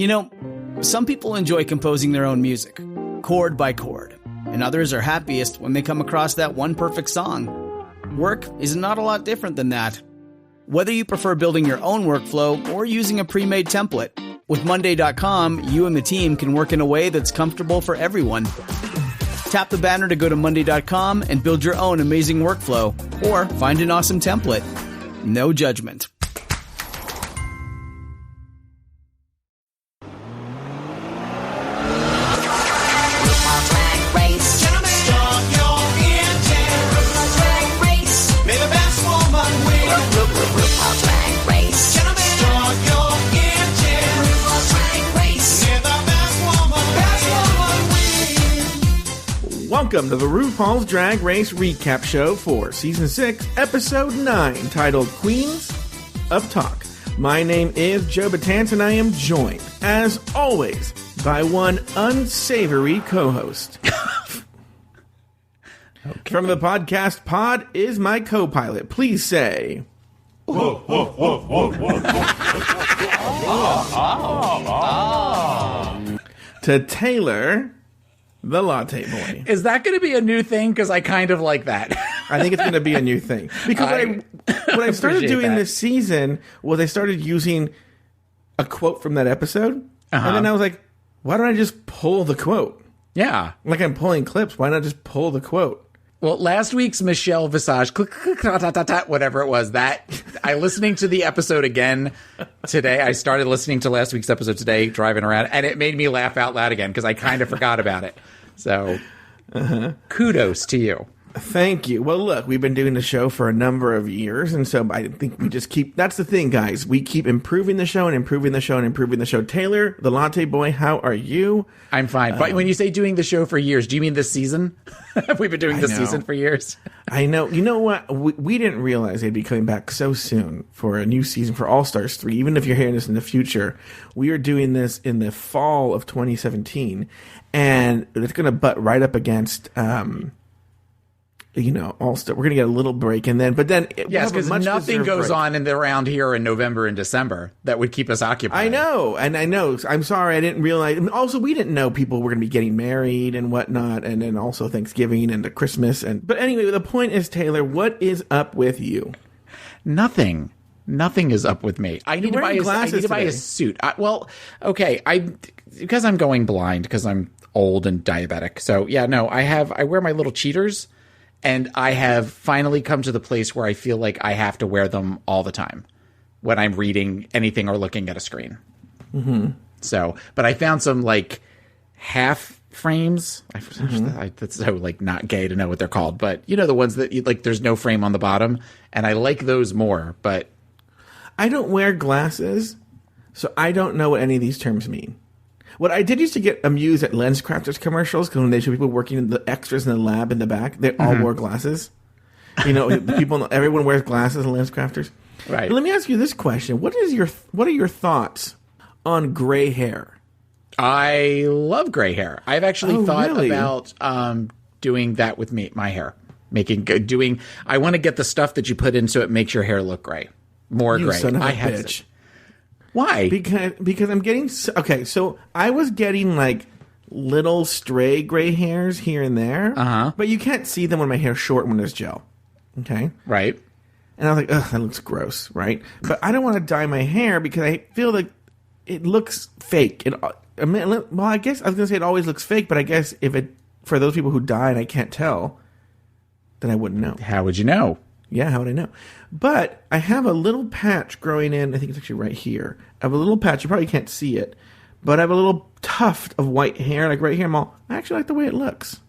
You know, some people enjoy composing their own music, chord by chord, and others are happiest when they come across that one perfect song. Work is not a lot different than that. Whether you prefer building your own workflow or using a pre-made template, with Monday.com, you and the team can work in a way that's comfortable for everyone. Tap the banner to go to Monday.com and build your own amazing workflow, or find an awesome template. No judgment. Welcome to the RuPaul's Drag Race Recap Show for Season 6, Episode 9, titled Queens of Talk. My name is Joe Betance, and I am joined, as always, by one unsavory co-host. Okay. From the podcast, Pod is my co-pilot. Please say... Whoa, whoa, whoa, whoa, whoa. To Taylor... the Latte Boy. Is that going to be a new thing? Because I kind of like that. I think it's going to be a new thing. Because what I started doing this season was I started using a quote from that episode. And then I was like, why don't I just pull the quote? Yeah. Like I'm pulling clips. Why not just pull the quote? Well, last week's Michelle Visage, whatever it was, that I listening to the episode again today. I started listening to last week's episode today, driving around, and it made me laugh out loud again because I kind of forgot about it. So, kudos to you. Thank you. Well, look, we've been doing the show for a number of years, and so I think we just keep... That's the thing, guys. We keep improving the show and improving the show and improving the show. Taylor, the Latte Boy, how are you? I'm fine. But when you say doing the show for years, do you mean this season? Have we been doing this season for years? I know. You know what? We didn't realize they'd be coming back so soon for a new season for All-Stars 3. Even if you're hearing this in the future, we are doing this in the fall of 2017, and it's going to butt right up against... All-Star. We're going to get a little break, and then, yes, because nothing goes on around here in November and December that would keep us occupied. I know. I'm sorry, I didn't realize. And also, we didn't know people were going to be getting married and whatnot, and then also Thanksgiving and the Christmas. But anyway, the point is, Taylor, what is up with you? Nothing is up with me. I need to buy a suit. Because I'm going blind because I'm old and diabetic. So yeah, no, I wear my little cheaters. And I have finally come to the place where I feel like I have to wear them all the time when I'm reading anything or looking at a screen. Mm-hmm. So, but I found some like half frames. That's so like not gay to know what they're called, but you know, the ones that like there's no frame on the bottom, and I like those more. But I don't wear glasses, so I don't know what any of these terms mean. What I did used to get amused at lens crafters commercials, because when they show people working in the extras in the lab in the back, they all wore glasses. You know, everyone wears glasses in lens crafters. Right. But let me ask you this question: What are your thoughts on gray hair? I love gray hair. I've actually thought about doing that with my hair. I want to get the stuff that you put in so it makes your hair look gray, more gray. Son of a bitch. Why? Because I'm getting... Okay, so I was getting, like, little stray gray hairs here and there. Uh-huh. But you can't see them when my hair's short when there's gel. Okay? Right. And I was like, ugh, that looks gross, right? But I don't want to dye my hair because I feel like it looks fake. I guess I was going to say it always looks fake, but I guess for those people who dye and I can't tell, then I wouldn't know. How would you know? Yeah, how would I know? But I have a little patch growing in. I think it's actually right here. I have a little patch. You probably can't see it. But I have a little tuft of white hair, like right here. I actually like the way it looks.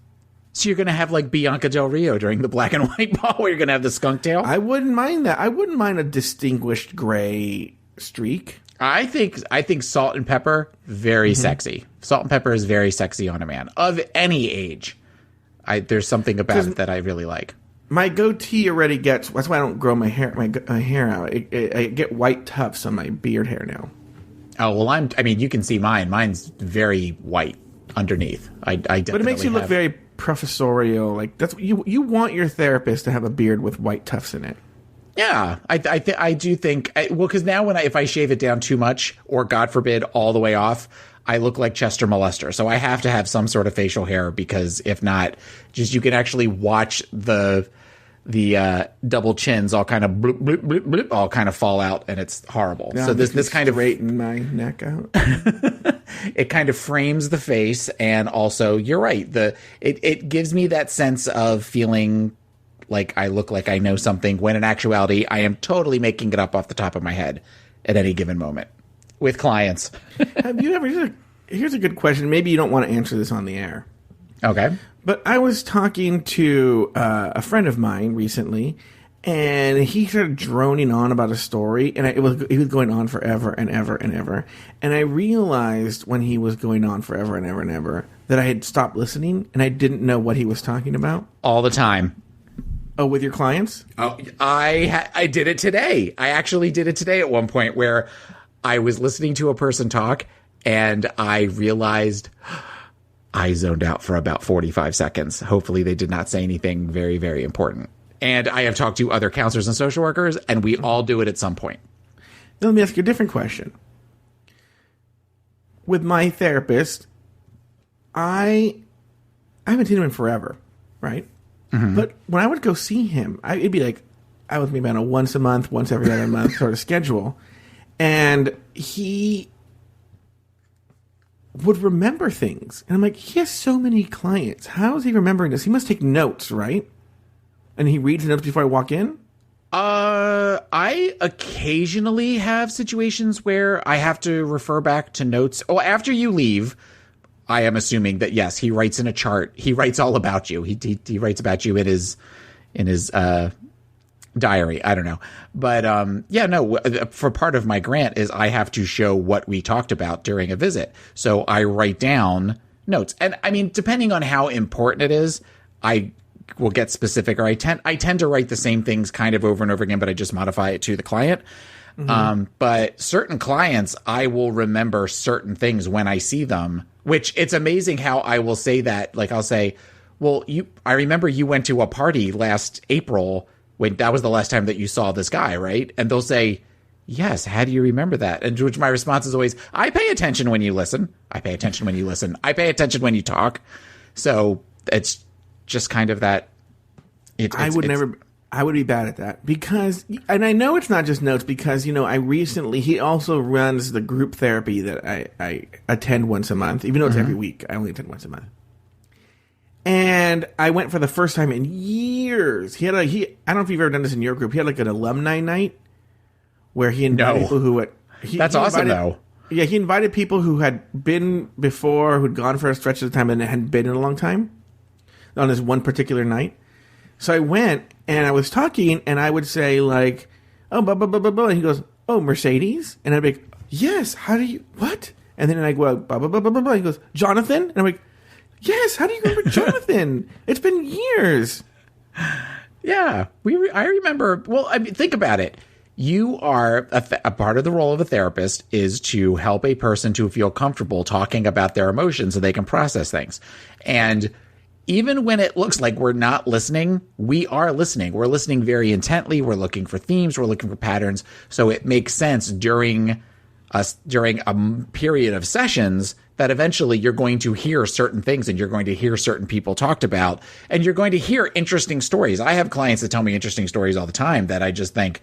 So you're going to have like Bianca Del Rio during the black and white ball where you're going to have the skunk tail? I wouldn't mind that. I wouldn't mind a distinguished gray streak. I think salt and pepper, very sexy. Salt and pepper is very sexy on a man of any age. There's something about it that I really like. My goatee already gets... That's why I don't grow my hair out. I get white tufts on my beard hair now. Oh, well, you can see mine. Mine's very white underneath. I definitely But it makes you look very professorial. Like, that's you want your therapist to have a beard with white tufts in it. Yeah, I do think, because now if I shave it down too much, or God forbid, all the way off, I look like Chester Molester. So I have to have some sort of facial hair, because if not, just you can actually watch the double chins all kind of bloop, bloop, bloop, bloop, all kind of fall out, and it's horrible. Now so this kind of straighten my neck out. It kind of frames the face, and also you're right. It gives me that sense of feeling like I look like I know something, when in actuality I am totally making it up off the top of my head at any given moment with clients. Have you ever? Here's a good question. Maybe you don't want to answer this on the air. Okay. But I was talking to a friend of mine recently, and he started droning on about a story, and he was going on forever and ever and ever. And I realized when he was going on forever and ever and ever that I had stopped listening, and I didn't know what he was talking about. All the time. Oh, with your clients? Oh, I did it today. I actually did it today at one point, where I was listening to a person talk, and I realized I zoned out for about 45 seconds. Hopefully they did not say anything very, very important. And I have talked to other counselors and social workers, and we all do it at some point. Now, let me ask you a different question. With my therapist, I haven't seen him in forever, right? Mm-hmm. But when I would go see him, it'd be like, I was maybe on a once a month, once every other month sort of schedule. And he would remember things. And I'm like, he has so many clients. How is he remembering this? He must take notes, right? And he reads the notes before I walk in? I occasionally have situations where I have to refer back to notes. Oh, after you leave, I am assuming that, yes, he writes in a chart. He writes all about you. He writes about you in his diary. I don't know. But, yeah, no, for part of my grant is I have to show what we talked about during a visit. So I write down notes. And I mean, depending on how important it is, I will get specific, or I tend to write the same things kind of over and over again, but I just modify it to the client. Mm-hmm. But certain clients, I will remember certain things when I see them, which it's amazing how I will say that. Like, I'll say, well, I remember you went to a party last April when that was the last time that you saw this guy, right? And they'll say, yes, how do you remember that? And which my response is always, I pay attention when you listen. I pay attention when you listen. I pay attention when you talk. So it's just kind of that. I would be bad at that because, and I know it's not just notes because, you know, he also runs the group therapy that I attend once a month, even though it's every week. I only attend once a month. And I went for the first time in years. I don't know if you've ever done this in your group. He had like an alumni night where he invited people who That's awesome, though. Yeah, he invited people who had been before, who'd gone for a stretch of time and hadn't been in a long time on this one particular night. So I went and I was talking and I would say like, oh, blah, blah, blah, blah, blah. And he goes, oh, Mercedes? And I'd be like, yes, how do you, what? And then I go, blah, blah, blah, blah, blah, blah. He goes, Jonathan? And I'm like, yes, how do you remember Jonathan? It's been years. Yeah, I remember. Well, I mean, think about it. You are a part of the role of a therapist is to help a person to feel comfortable talking about their emotions so they can process things. And even when it looks like we're not listening, we are listening. We're listening very intently. We're looking for themes. We're looking for patterns. So it makes sense during a period of sessions that eventually you're going to hear certain things and you're going to hear certain people talked about and you're going to hear interesting stories. I have clients that tell me interesting stories all the time that I just think,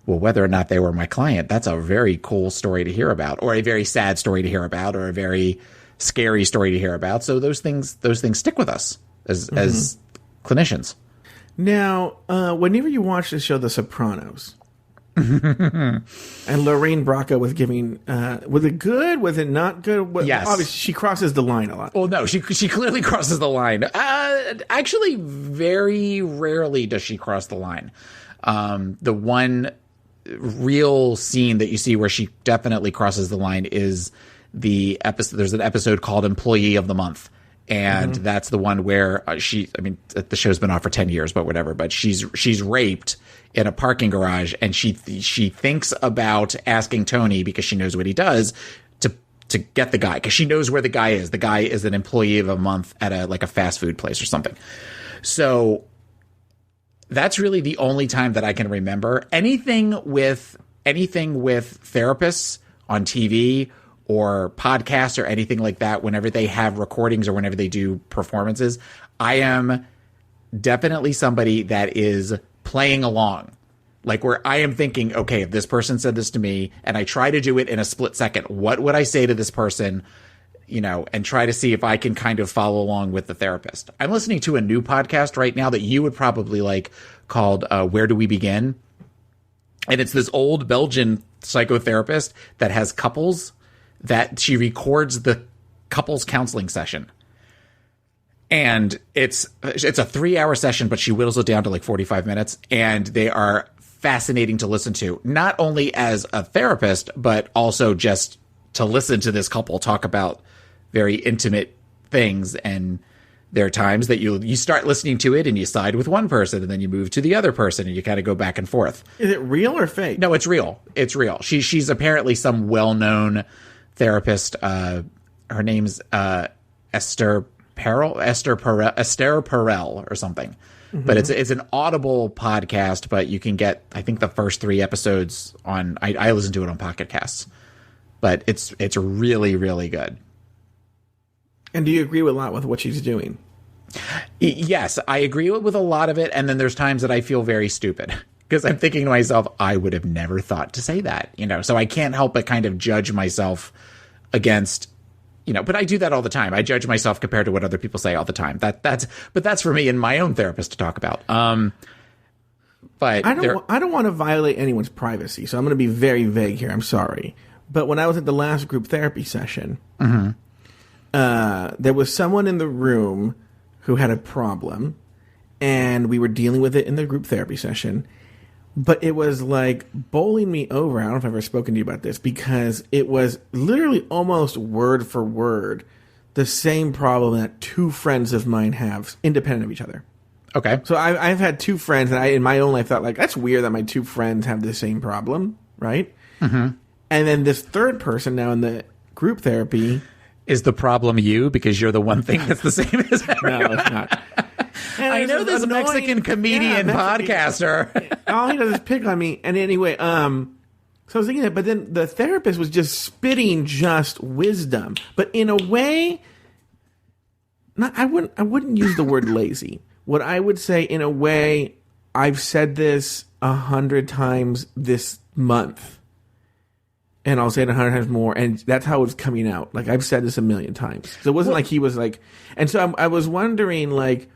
well, whether or not they were my client, that's a very cool story to hear about, or a very sad story to hear about, or a very scary story to hear about. So those things stick with us as clinicians. Now, whenever you watch the show The Sopranos, and Lorraine Bracco was giving, was it good? Was it not good? Yes. Obviously, she crosses the line a lot. Well, no, she clearly crosses the line. Actually, very rarely does she cross the line. The one real scene that you see where she definitely crosses the line is the episode. There's an episode called Employee of the Month. And that's the one where the show's been off for 10 years, but whatever. But she's raped in a parking garage, and she thinks about asking Tony, because she knows what he does, to get the guy, because she knows where the guy is. The guy is an employee of a month at a fast food place or something. So that's really the only time that I can remember. Anything with therapists on TV or podcasts or anything like that, whenever they have recordings or whenever they do performances, I am definitely somebody that is playing along. Like, where I am thinking, okay, if this person said this to me and I try to do it in a split second, what would I say to this person? You know, and try to see if I can kind of follow along with the therapist. I'm listening to a new podcast right now that you would probably like, called Where Do We Begin? And it's this old Belgian psychotherapist that has couples that she records the couples counseling session. And it's a 3-hour session, but she whittles it down to like 45 minutes. And they are fascinating to listen to, not only as a therapist, but also just to listen to this couple talk about very intimate things. And there are times that you start listening to it and you side with one person and then you move to the other person and you kind of go back and forth. Is it real or fake? No, it's real. It's real. She's apparently some well-known therapist. Her name's Esther Perel or something. Mm-hmm. But it's an Audible podcast, but you can get, I think, the first 3 episodes on, I listen to it on Pocket Casts, but it's really, really good. And do you agree with a lot with what she's doing? Yes, I agree with a lot of it. And then there's times that I feel very stupid because I'm thinking to myself, I would have never thought to say that, you know, so I can't help but kind of judge myself against, you know, but I do that all the time. I judge myself compared to what other people say all the time. That's for me and my own therapist to talk about. But I don't want to violate anyone's privacy, so I'm going to be very vague here. I'm sorry. But when I was at the last group therapy session, mm-hmm. There was someone in the room who had a problem, and we were dealing with it in the group therapy session. But it was like bowling me over. I don't know if I've ever spoken to you about this, because it was literally almost word for word the same problem that 2 friends of mine have, independent of each other. Okay. So I've had 2 friends, and I, in my own life, thought, like, that's weird that my 2 friends have the same problem, right? Mm-hmm. And then this third person now in the group therapy... Is the problem you, because you're the one thing that's the same as everyone? No, it's not. I know this annoying Mexican comedian podcaster. All he does is pick on me. And anyway, so I was thinking that, but then the therapist was just spitting just wisdom, but in a way, I wouldn't use the word lazy. What I would say, in a way, I've said this 100 times this month. And I'll say it 100 times more, and that's how it's coming out. Like, I've said this 1,000,000 times. So it wasn't like he was like... And so I was wondering, like,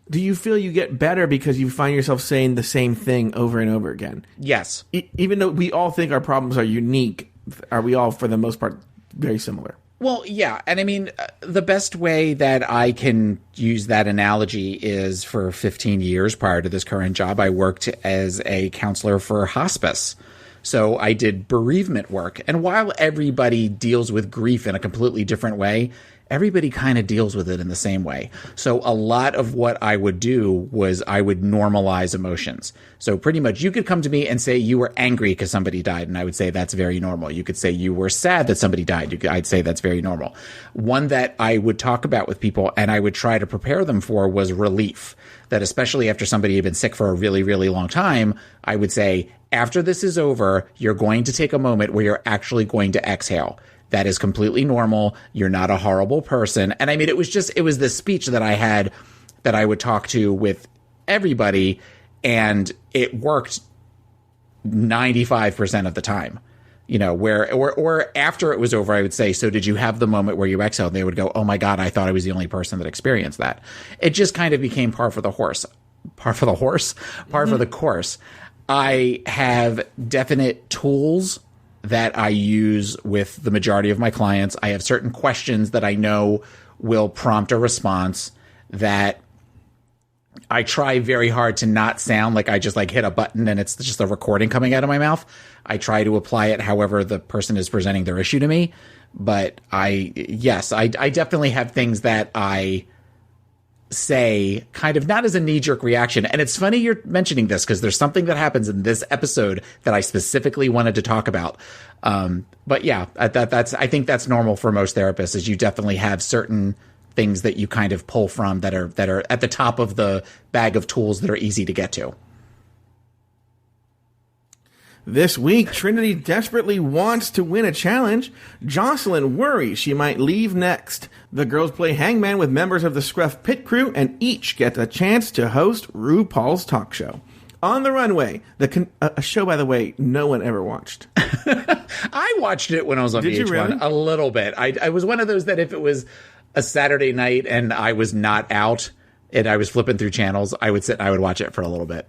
do you feel you get better because you find yourself saying the same thing over and over again? Yes. Even though we all think our problems are unique, are we all, for the most part, very similar? Well, yeah. And I mean, the best way that I can use that analogy is, for 15 years prior to this current job, I worked as a counselor for hospice. So I did bereavement work. And while everybody deals with grief in a completely different way, everybody kind of deals with it in the same way. So a lot of what I would do was I would normalize emotions. So pretty much you could come to me and say you were angry because somebody died, and I would say that's very normal. You could say you were sad that somebody died. I'd say that's very normal. One that I would talk about with people and I would try to prepare them for was relief. That especially after somebody had been sick for a really, really long time, I would say, after this is over, you're going to take a moment where you're actually going to exhale. That is completely normal. You're not a horrible person. And I mean, it was this speech that I had that I would talk to with everybody, and it worked 95% of the time. You know, or after it was over, I would say, so did you have the moment where you exhaled? And they would go, oh my God, I thought I was the only person that experienced that. It just kind of became par for the course. I have definite tools that I use with the majority of my clients. I have certain questions that I know will prompt a response that I try very hard to not sound like I just like hit a button and it's just a recording coming out of my mouth. I try to apply it however the person is presenting their issue to me. But I definitely have things that I say kind of not as a knee-jerk reaction. And it's funny you're mentioning this because there's something that happens in this episode that I specifically wanted to talk about. But yeah, I think that's normal for most therapists, is you definitely have certain things that you kind of pull from that are at the top of the bag of tools that are easy to get to. This week, Trinity desperately wants to win a challenge. Jocelyn worries she might leave next. The girls play hangman with members of the Scruff Pit Crew and each get a chance to host RuPaul's talk show. On the Runway, a show, by the way, no one ever watched. I watched it when I was on Did VH1 you really? a little bit. I was one of those that if it was a Saturday night and I was not out and I was flipping through channels, I would sit and I would watch it for a little bit.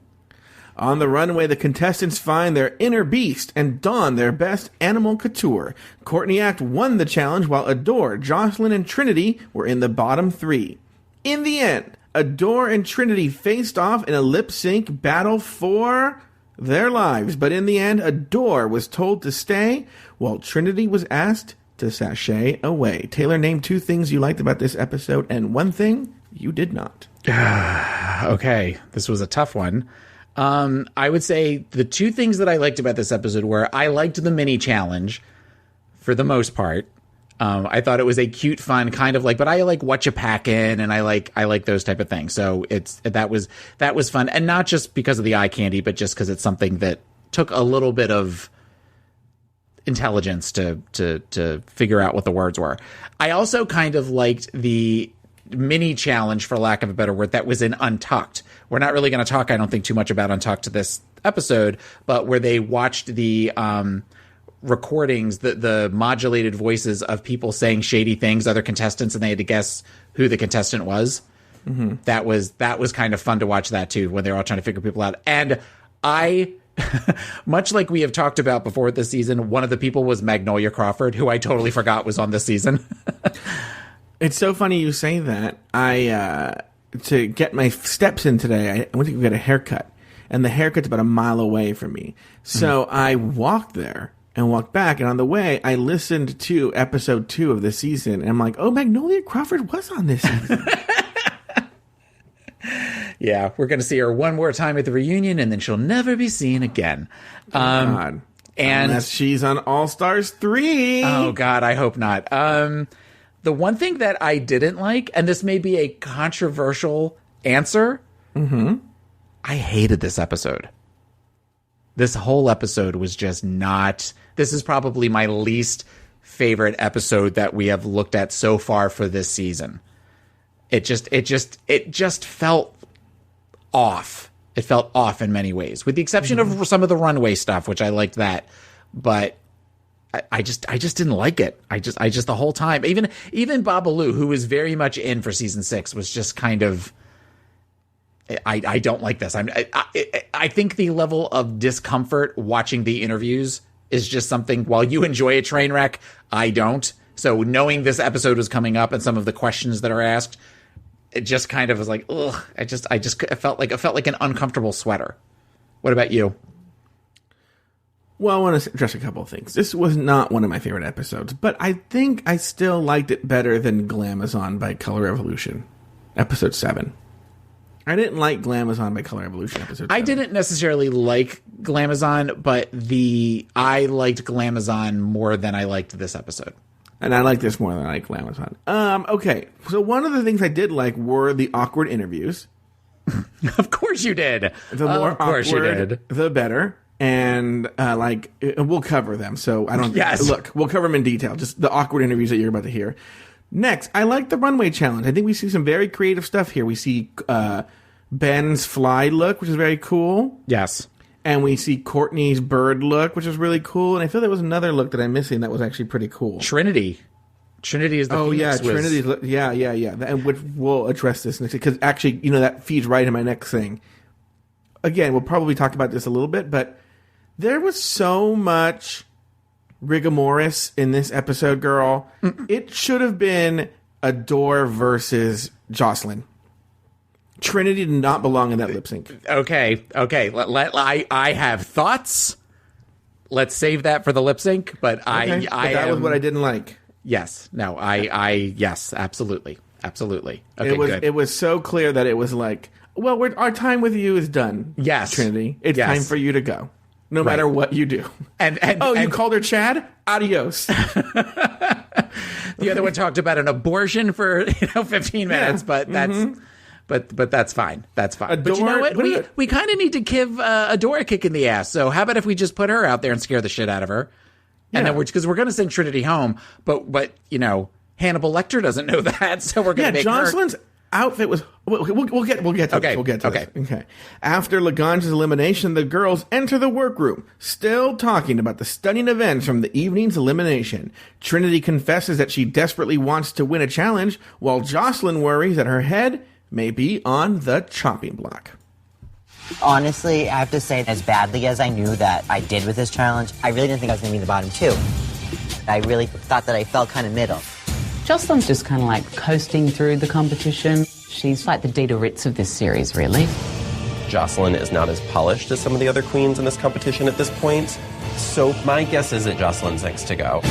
On the Runway, the contestants find their inner beast and don their best animal couture. Courtney Act won the challenge while Adore, Jocelyn, and Trinity were in the bottom 3. In the end, Adore and Trinity faced off in a lip-sync battle for their lives. But in the end, Adore was told to stay while Trinity was asked to sashay away. Taylor, name 2 things you liked about this episode and 1 thing you did not. Okay, this was a tough one. I would say the 2 things that I liked about this episode were I liked the mini challenge for the most part. I thought it was a cute, fun kind of like, but I like what you packin', and I like those type of things. So that was fun, and not just because of the eye candy, but just because it's something that took a little bit of intelligence to figure out what the words were. I also kind of liked the mini challenge, for lack of a better word, that was in Untucked. We're not really going to talk, I don't think, too much about Untucked this episode, but where they watched the recordings, the modulated voices of people saying shady things, other contestants, and they had to guess who the contestant was. Mm-hmm. That was kind of fun to watch that too, when they were all trying to figure people out. And I, much like we have talked about before this season, one of the people was Magnolia Crawford, who I totally forgot was on this season. It's so funny you say that. To get my steps in today, I went to go get a haircut, and the haircut's about a mile away from me. So I walked there and walked back, and on the way, I listened to episode 2 of the season, and I'm like, oh, Magnolia Crawford was on this season. Yeah, we're going to see her one more time at the reunion, and then she'll never be seen again. God. And unless she's on All Stars 3. Oh, God, I hope not. The one thing that I didn't like, and this may be a controversial answer, I hated this episode. This whole episode was just not... This is probably my least favorite episode that we have looked at so far for this season. It just felt off. It felt off in many ways, with the exception of some of the runway stuff, which I liked that. But I just didn't like it. I just the whole time, even Babalu, who was very much in for season 6, was just kind of, I don't like this. I think the level of discomfort watching the interviews is just something, while you enjoy a train wreck, I don't. So knowing this episode was coming up and some of the questions that are asked, it just kind of was like, ugh. It felt like an uncomfortable sweater. What about you? Well, I want to address a couple of things. This was not one of my favorite episodes, but I think I still liked it better than Glamazon by Color Revolution, episode 7. I didn't like Glamazon by Color Revolution, episode 7. I didn't necessarily like Glamazon, but I liked Glamazon more than I liked this episode. And I like this more than I like Glamazon. Okay, so one of the things I did like were the awkward interviews. Of course you did. The more of course awkward, you did. The better. And we'll cover them. So I don't. Yes. Look, we'll cover them in detail. Just the awkward interviews that you're about to hear. Next, I like the runway challenge. I think we see some very creative stuff here. We see Ben's fly look, which is very cool. Yes. And we see Courtney's bird look, which is really cool. And I feel there was another look that I'm missing that was actually pretty cool. Trinity is the Phoenix. Trinity's look. Yeah. And which we'll address this next, because actually, that feeds right in my next thing. Again, we'll probably talk about this a little bit, but there was so much rigomoris in this episode, girl. It should have been Adore versus Jocelyn. Trinity did not belong in that lip sync. Okay. I have thoughts. Let's save that for the lip sync. But that was what I didn't like. Yes. No. Yes. Absolutely. Okay. Good. It was so clear that it was like, well, our time with you is done. Yes, Trinity. It's time for you to go. No matter what you do. And you called her Chad? Adios. The other one talked about an abortion for 15 minutes, but that's but that's fine. That's fine. But you know what? We kind of need to give Adora a kick in the ass. So how about if we just put her out there and scare the shit out of her, and then because we're going to send Trinity home, but Hannibal Lecter doesn't know that, so we're going to make Jocelyn's outfit was. We'll get to this. We'll get to this. Okay. After Lagrange's elimination, the girls enter the workroom, still talking about the stunning events from the evening's elimination. Trinity confesses that she desperately wants to win a challenge, while Jocelyn worries that her head may be on the chopping block. Honestly, I have to say, as badly as I knew that I did with this challenge, I really didn't think I was going to be in the bottom two. I really thought that I fell kind of middle. Jocelyn's just kind of like coasting through the competition. She's like the Dita Ritz of this series, really. Jocelyn is not as polished as some of the other queens in this competition at this point. So my guess is that Jocelyn's next to go.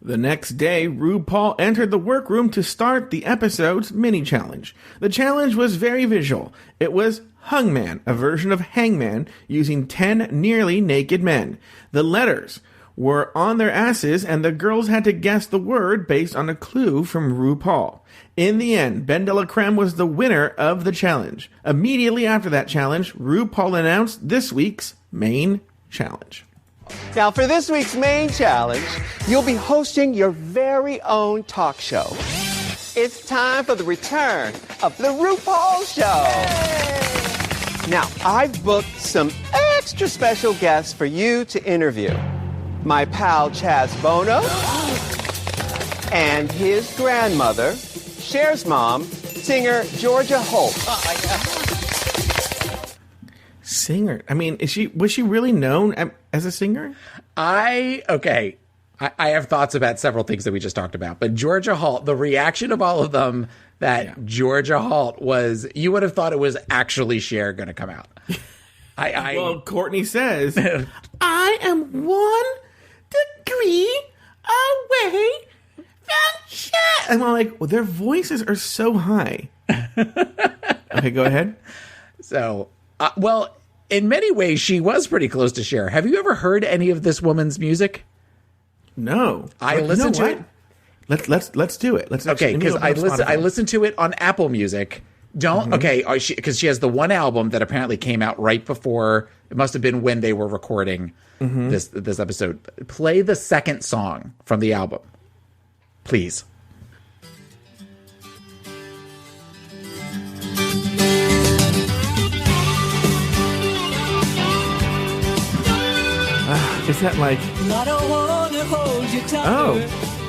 The next day, RuPaul entered the workroom to start the episode's mini-challenge. The challenge was very visual. It was Hungman, a version of Hangman, using 10 nearly naked men. The letters were on their asses, and the girls had to guess the word based on a clue from RuPaul. In the end, Ben de la Creme was the winner of the challenge. Immediately after that challenge, RuPaul announced this week's main challenge. Now, for this week's main challenge, you'll be hosting your very own talk show. It's time for the return of the RuPaul Show. Yay! Now, I've booked some extra special guests for you to interview. My pal Chaz Bono and his grandmother, Cher's mom, singer Georgia Holt. Oh my God. Singer? I mean, was she really known as a singer? I have thoughts about several things that we just talked about, but Georgia Holt, the reaction of all of them that Georgia Holt was, you would have thought it was actually Cher going to come out. Well, Courtney says, I am 1 degree away from Cher. And I'm like, well, their voices are so high. Okay, go ahead. So, in many ways, she was pretty close to Cher. Have you ever heard any of this woman's music? No. I listened to it. Let's do it. Because I listened to it on Apple Music. Because she has the one album that apparently came out right before. It must have been when they were recording this episode. Play the second song from the album, please. Is that like... I don't want to hold you tight. Oh,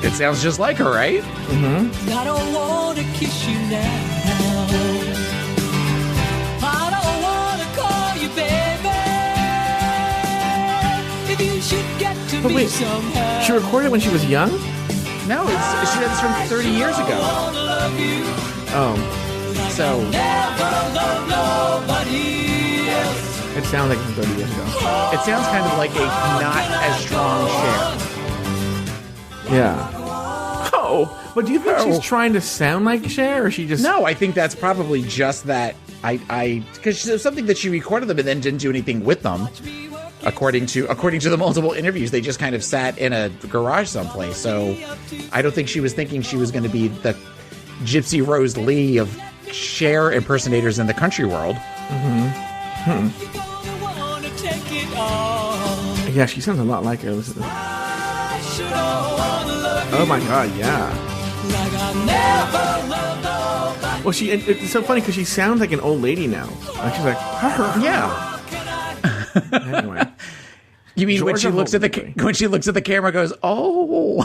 it sounds just like her, right? Mm-hmm. I don't want to kiss you now. I don't want to call you baby. If you should get to me somehow. She recorded when she was young? No, she did this from 30 years ago. Oh. So... Never love nobody else. It sounds like from 30 years ago. It sounds kind of like a not as strong Cher. Yeah. Oh, but do you think she's trying to sound like Cher, or she just... No, I think that's probably just that. Because it's something that she recorded them and then didn't do anything with them. According to the multiple interviews, they just kind of sat in a garage someplace. So I don't think she was thinking she was going to be the Gypsy Rose Lee of Cher impersonators in the country world. Mm-hmm. Yeah, she sounds a lot like her. Oh my God, yeah. Well, it's so funny because she sounds like an old lady now. Like she's like, yeah. Anyway, you mean when she looks at the camera, goes, oh,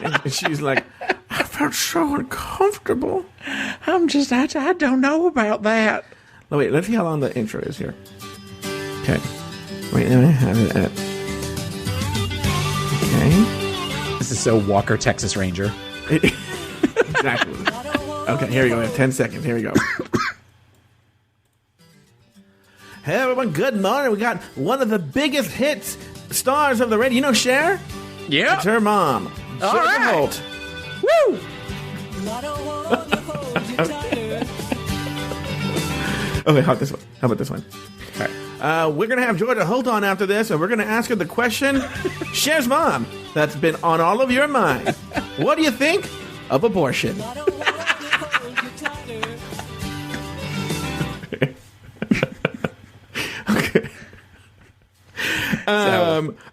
and she's like, I felt so uncomfortable. I don't know about that. Oh, wait, let's see how long the intro is here. Okay. Wait, let me have it at... Okay. This is so Walker, Texas Ranger. Exactly. Okay, here we go. We have 10 seconds. Here we go. Hey, everyone. Good morning. We got one of the biggest hits stars of the radio. You know Cher? Yeah. It's her mom. All right. Holt. Woo! Okay, how about this one? All right. We're going to have Georgia Holt on after this, and we're going to ask her the question, Cher's mom, that's been on all of your minds. What do you think of abortion? I don't wanna hold you tighter.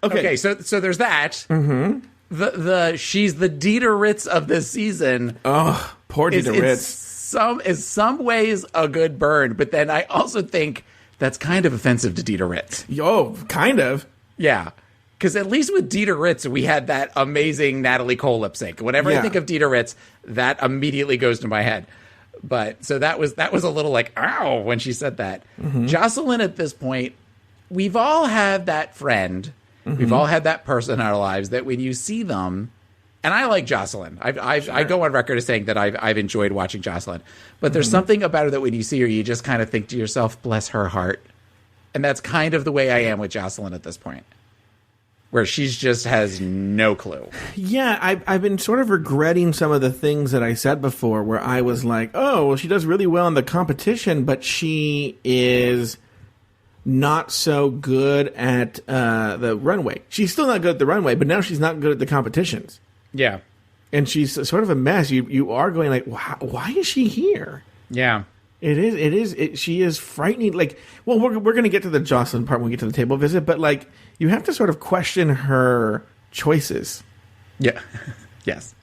Okay. So there's that. Mm-hmm. She's the Dieter Ritz of this season. Oh, poor Dieter Ritz. Is some ways a good burn, but then I also think that's kind of offensive to Dieter Ritz. Oh, kind of. Yeah. Because at least with Dieter Ritz, we had that amazing Natalie Cole lip sync. Whenever I think of Dieter Ritz, that immediately goes to my head. But so that was a little like, ow, when she said that. Mm-hmm. Jocelyn, at this point, we've all had that friend. Mm-hmm. We've all had that person in our lives that when you see them, and I like Jocelyn. I go on record as saying that I've enjoyed watching Jocelyn. But there's something about her that when you see her, you just kind of think to yourself, bless her heart. And that's kind of the way I am with Jocelyn at this point, where she's just has no clue. Yeah, I've been sort of regretting some of the things that I said before, where I was like, oh, well, she does really well in the competition, but she is not so good at the runway. She's still not good at the runway, but now she's not good at the competitions. Yeah. And she's sort of a mess. You are going like, why is she here? Yeah. She is frightening. Like, well, we're going to get to the Jocelyn part when we get to the table visit, but like, you have to sort of question her choices. Yeah. Yes.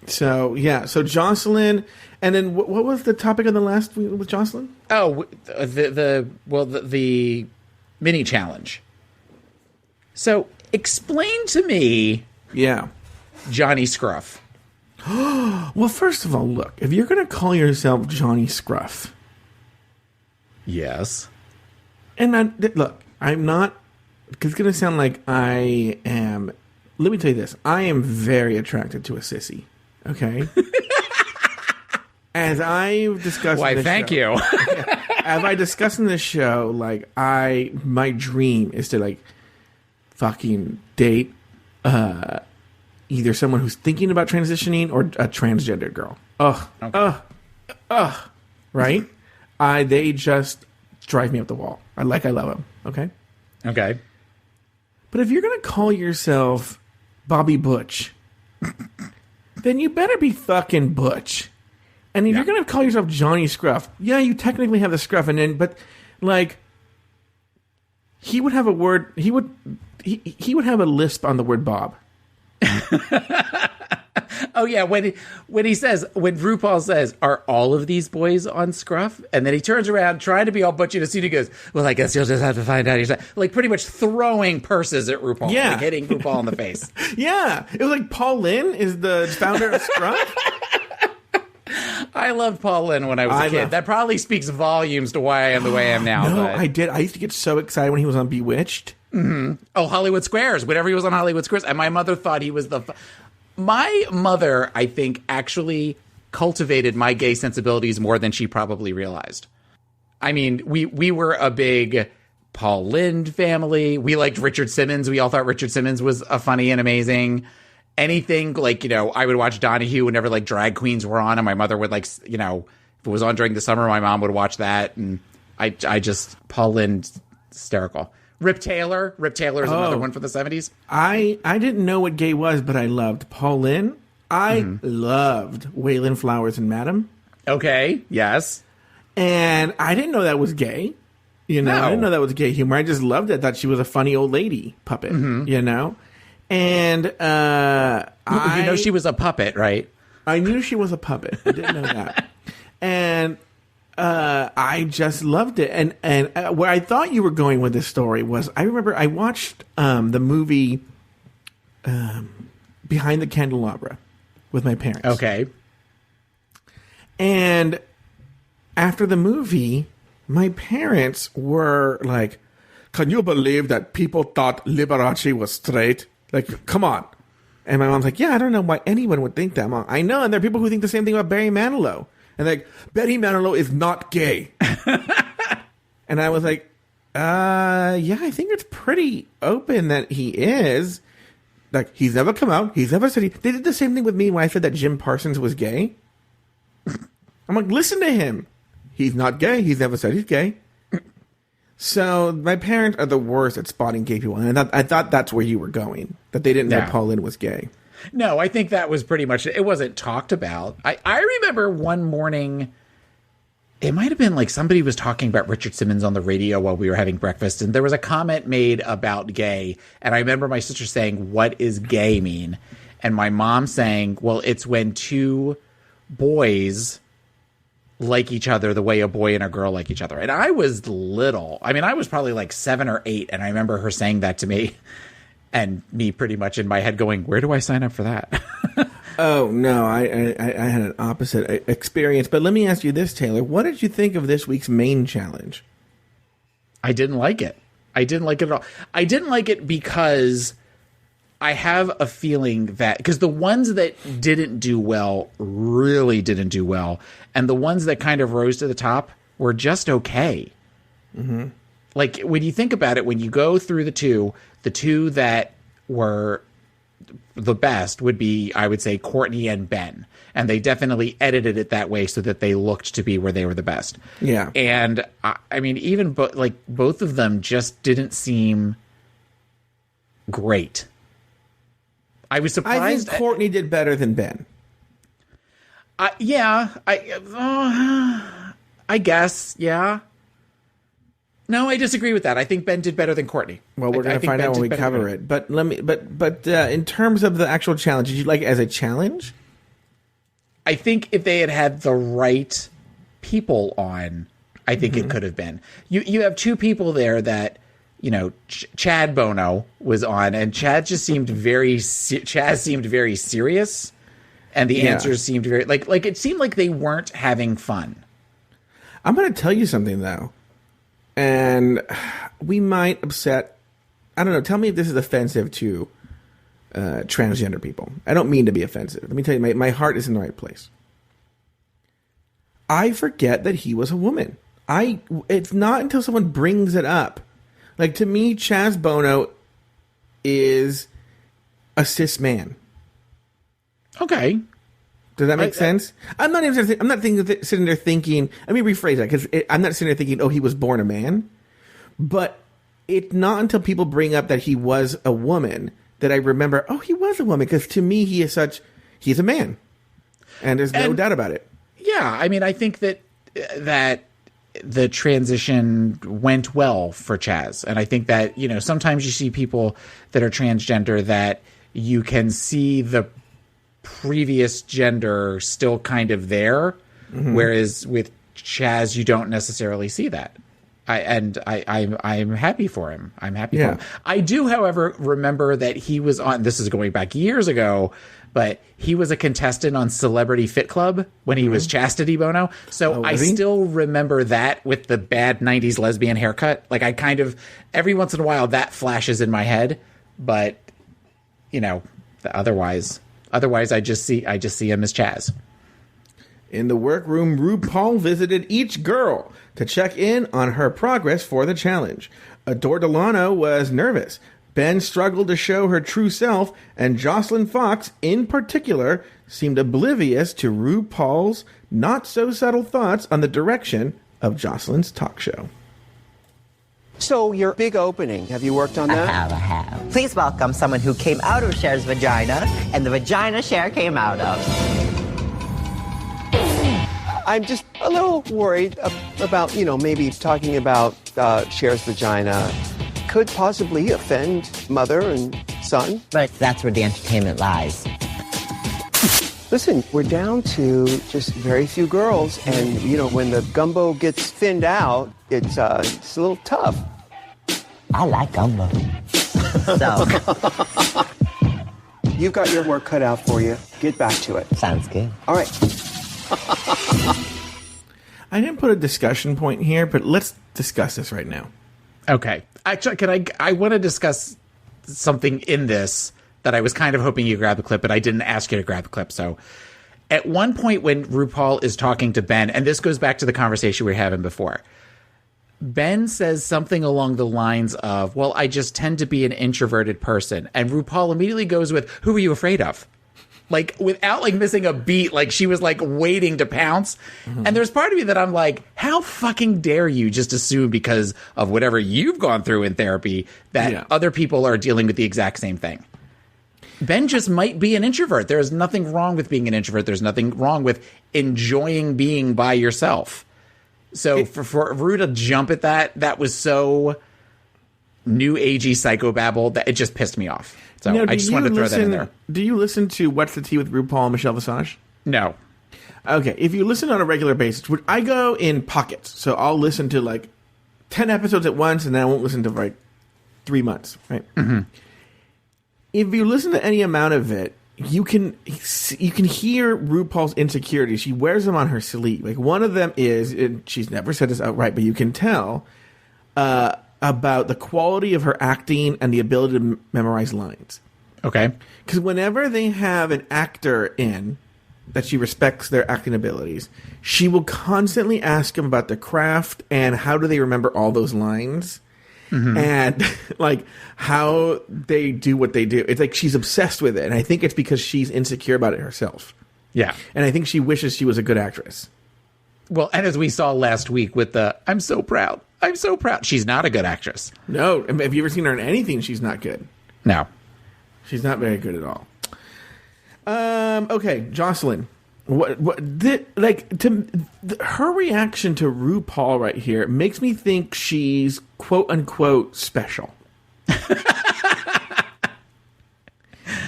So, yeah. So Jocelyn, and then what was the topic of the last week with Jocelyn? Oh, the mini challenge. So explain to me. Yeah. Johnny Scruff. Well, first of all, look, if you're going to call yourself Johnny Scruff. Yes. And look, I'm not, because it's going to sound like I am, let me tell you this. I am very attracted to a sissy. Okay? As I've discussed Why, thank you. As I discussed in this show, like, my dream is to, like, fucking date, either someone who's thinking about transitioning or a transgender girl. Right? They just drive me up the wall. I love them. Okay? Okay. But if you're going to call yourself Bobby Butch, then you better be fucking Butch. And if you're going to call yourself Johnny Scruff, yeah, you technically have the scruff, but like, he would have a word. He would have a lisp on the word Bob. Oh yeah, when RuPaul says, "Are all of these boys on Scruff?" and then he turns around trying to be all butchy to see, he goes, "Well, I guess you'll just have to find out yourself." Like pretty much throwing purses at RuPaul, like hitting RuPaul in the face. Yeah, it was like Paul Lynn is the founder of Scruff. I loved Paul Lynn when I was a kid. That probably speaks volumes to why I am the way I am now. No, I did. I used to get so excited when he was on Bewitched. Mm-hmm. Oh, Hollywood Squares. Whenever he was on Hollywood Squares. And my mother thought he was my mother, I think, actually cultivated my gay sensibilities more than she probably realized. I mean, we were a big Paul Lynde family. We liked Richard Simmons. We all thought Richard Simmons was funny and amazing. Anything like, I would watch Donahue whenever like drag queens were on, and my mother would like, if it was on during the summer, my mom would watch that. And I just, Paul Lynde, hysterical. Rip Taylor is another one from the 70s. I didn't know what gay was, but I loved Paul Lynde. I loved Waylon Flowers and Madam. Okay, yes. And I didn't know that was gay. No. I didn't know that was gay humor. I just loved it. I thought she was a funny old lady puppet, And she was a puppet, right? I knew she was a puppet. I didn't know that. And I just loved it. And where I thought you were going with this story was, I remember I watched the movie Behind the Candelabra with my parents. Okay. And after the movie, my parents were like, "Can you believe that people thought Liberace was straight? Like, come on." And my mom's like, "Yeah, I don't know why anyone would think that, Mom." I know, and there are people who think the same thing about Barry Manilow. And like, Barry Manilow is not gay. And I was like, yeah, I think it's pretty open that he is. Like, he's never come out. He's never said They did the same thing with me when I said that Jim Parsons was gay. I'm like, listen to him. He's not gay. He's never said he's gay. So my parents are the worst at spotting gay people, and I thought that's where you were going, that they didn't know Paul Lynde was gay. No, I think that was pretty much it. It wasn't talked about. I remember one morning, it might have been like somebody was talking about Richard Simmons on the radio while we were having breakfast, and there was a comment made about gay, and I remember my sister saying, "What is gay mean?" And my mom saying, "Well, it's when two boys like each other the way a boy and a girl like each other." And I was little. I mean, I was probably like 7 or 8, and I remember her saying that to me, and me pretty much in my head going, "Where do I sign up for that?" Oh, no, I had an opposite experience. But let me ask you this, Taylor. What did you think of this week's main challenge? I didn't like it. I didn't like it at all. I didn't like it because I have a feeling that... Because the ones that didn't do well really didn't do well. And the ones that kind of rose to the top were just okay. Mm-hmm. Like, when you think about it, when you go through the two that were the best would be, I would say, Courtney and Ben. And they definitely edited it that way so that they looked to be where they were the best. Yeah. And, I mean, even both of them just didn't seem great. I was surprised. I think Courtney did better than Ben. Yeah. I guess, yeah. No, I disagree with that. I think Ben did better than Courtney. Well, we're going to find out when we cover it. But in terms of the actual challenge, did you like it as a challenge? I think if they had had the right people on, I think it could have been. You have two people there that, you know, Chad Bono was on, and Chad just seemed Chaz seemed very serious, and the answers seemed very like it seemed like they weren't having fun. I'm going to tell you something though. And we might upset, I don't know, tell me if this is offensive to transgender people. I don't mean to be offensive. Let me tell you, my heart is in the right place. I forget that he was a woman. It's not until someone brings it up. Like, to me, Chaz Bono is a cis man. Okay. Does that make sense? I'm not sitting there thinking. Let me rephrase that, because I'm not sitting there thinking, "Oh, he was born a man." But it's not until people bring up that he was a woman that I remember. Oh, he was a woman, because to me, he's a man, and there's no doubt about it. Yeah, I mean, I think that the transition went well for Chaz, and I think that, you know, sometimes you see people that are transgender that you can see the previous gender still kind of there, whereas with Chaz you don't necessarily see that. I'm happy for him. I'm happy for him. I do, however, remember that he was on, this is going back years ago, but he was a contestant on Celebrity Fit Club when he was Chastity Bono. So I still remember that with the bad 90s lesbian haircut. Like, I kind of, every once in a while that flashes in my head, but you know, otherwise I just see him as Chaz. In the workroom, RuPaul visited each girl to check in on her progress for the challenge. Adore Delano was nervous. Ben struggled to show her true self, and Jocelyn Fox, in particular, seemed oblivious to RuPaul's not-so-subtle thoughts on the direction of Jocelyn's talk show. So, your big opening, have you worked on that? I have. Please welcome someone who came out of Cher's vagina, and the vagina Cher came out of. I'm just a little worried about, you know, maybe talking about Cher's vagina could possibly offend mother and son. But that's where the entertainment lies. Listen, we're down to just very few girls, and, you know, when the gumbo gets thinned out, it's a little tough. I like gumbo. So. You've got your work cut out for you. Get back to it. Sounds good. All right. I didn't put a discussion point here, but let's discuss this right now. Okay. Actually, I want to discuss something in this that I was kind of hoping you grab the clip, but I didn't ask you to grab the clip. So at one point when RuPaul is talking to Ben, and this goes back to the conversation we were having before, Ben says something along the lines of, well, I just tend to be an introverted person. And RuPaul immediately goes with, who are you afraid of? like without like missing a beat. Like she was like waiting to pounce. And there's part of me that I'm like, how fucking dare you just assume because of whatever you've gone through in therapy that other people are dealing with the exact same thing. Ben just might be an introvert. There is nothing wrong with being an introvert. There's nothing wrong with enjoying being by yourself. So for Rue to jump at that was so new agey psychobabble that it just pissed me off. So now, I just wanted to throw that in there. Do you listen to What's the Tea with RuPaul and Michelle Visage? No. Okay, if you listen on a regular basis, which I go in pockets, so I'll listen to like 10 episodes at once, and then I won't listen to like 3 months, right? If you listen to any amount of it, you can hear RuPaul's insecurities. She wears them on her sleeve. Like one of them is, and she's never said this outright, but you can tell about the quality of her acting and the ability to memorize lines. Okay. Because whenever they have an actor in that she respects their acting abilities, she will constantly ask them about the craft and how do they remember all those lines. And like how they do what they do. It's like she's obsessed with it. And I think it's because she's insecure about it herself. Yeah. And I think she wishes she was a good actress. Well, and as we saw last week with the I'm so proud. I'm so proud. She's not a good actress. No. Have you ever seen her in anything? She's not good. No. She's not very good at all. Okay, Jocelyn. Her reaction to RuPaul right here makes me think she's quote unquote special.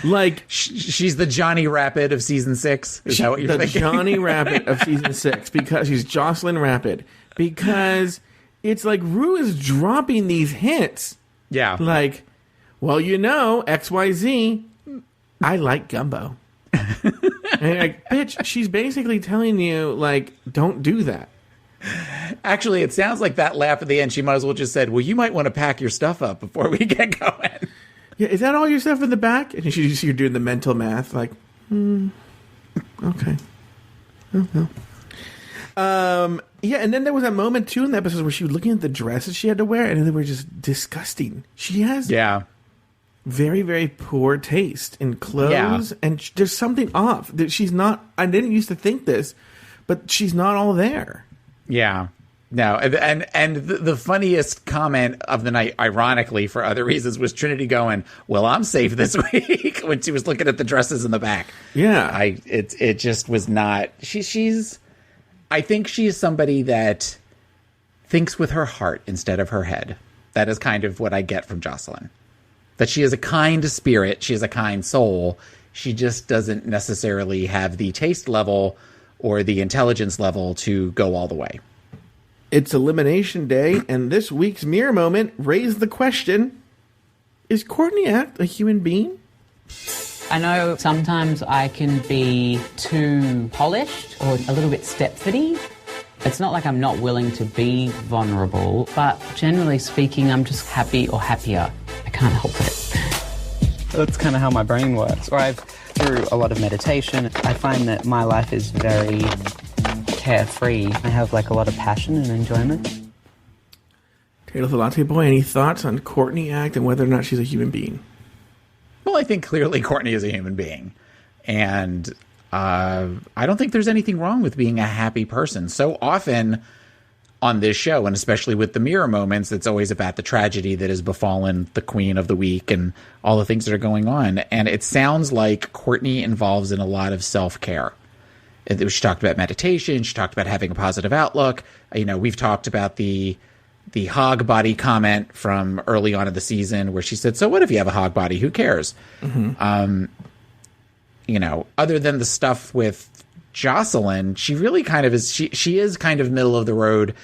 Like she's the Johnny Rapid of season 6. Is that what you're thinking? The Johnny Rapid of season 6 because she's Jocelyn Rapid. Because it's like Ru is dropping these hints. Yeah. Like, well, you know, XYZ, I like gumbo. And like, bitch, she's basically telling you, like, don't do that. Actually, it sounds like that laugh at the end, she might as well just said, well, you might want to pack your stuff up before we get going. Yeah, is that all your stuff in the back? And you're doing the mental math, like, okay. Oh, well. Yeah, and then there was that moment, too, in the episode where she was looking at the dresses she had to wear, and they were just disgusting. She has very, very poor taste in clothes, and there's something off. That she's not, I didn't used to think this, but she's not all there. Yeah. No, and the funniest comment of the night, ironically, for other reasons, was Trinity going, well, I'm safe this week, when she was looking at the dresses in the back. Yeah. It just was not, she's, I think she is somebody that thinks with her heart instead of her head. That is kind of what I get from Jocelyn. That she is a kind spirit, she is a kind soul. She just doesn't necessarily have the taste level or the intelligence level to go all the way. It's Elimination Day, and this week's Mirror Moment raised the question, is Courtney Act a human being? I know sometimes I can be too polished or a little bit Stepfordy. It's not like I'm not willing to be vulnerable, but generally speaking, I'm just happy or happier. I can't help it. That's kind of how my brain works. Or through a lot of meditation, I find that my life is very carefree. I have like a lot of passion and enjoyment. Taylor the Latte Boy, any thoughts on Courtney Act and whether or not she's a human being? Well, I think clearly Courtney is a human being. And I don't think there's anything wrong with being a happy person. So often on this show, and especially with the mirror moments, it's always about the tragedy that has befallen the queen of the week and all the things that are going on. And it sounds like Courtney involves in a lot of self-care. She talked about meditation. She talked about having a positive outlook. You know, we've talked about the hog body comment from early on in the season where she said, so what if you have a hog body? Who cares? You know, other than the stuff with Jocelyn, she really kind of is, she is kind of middle of the road,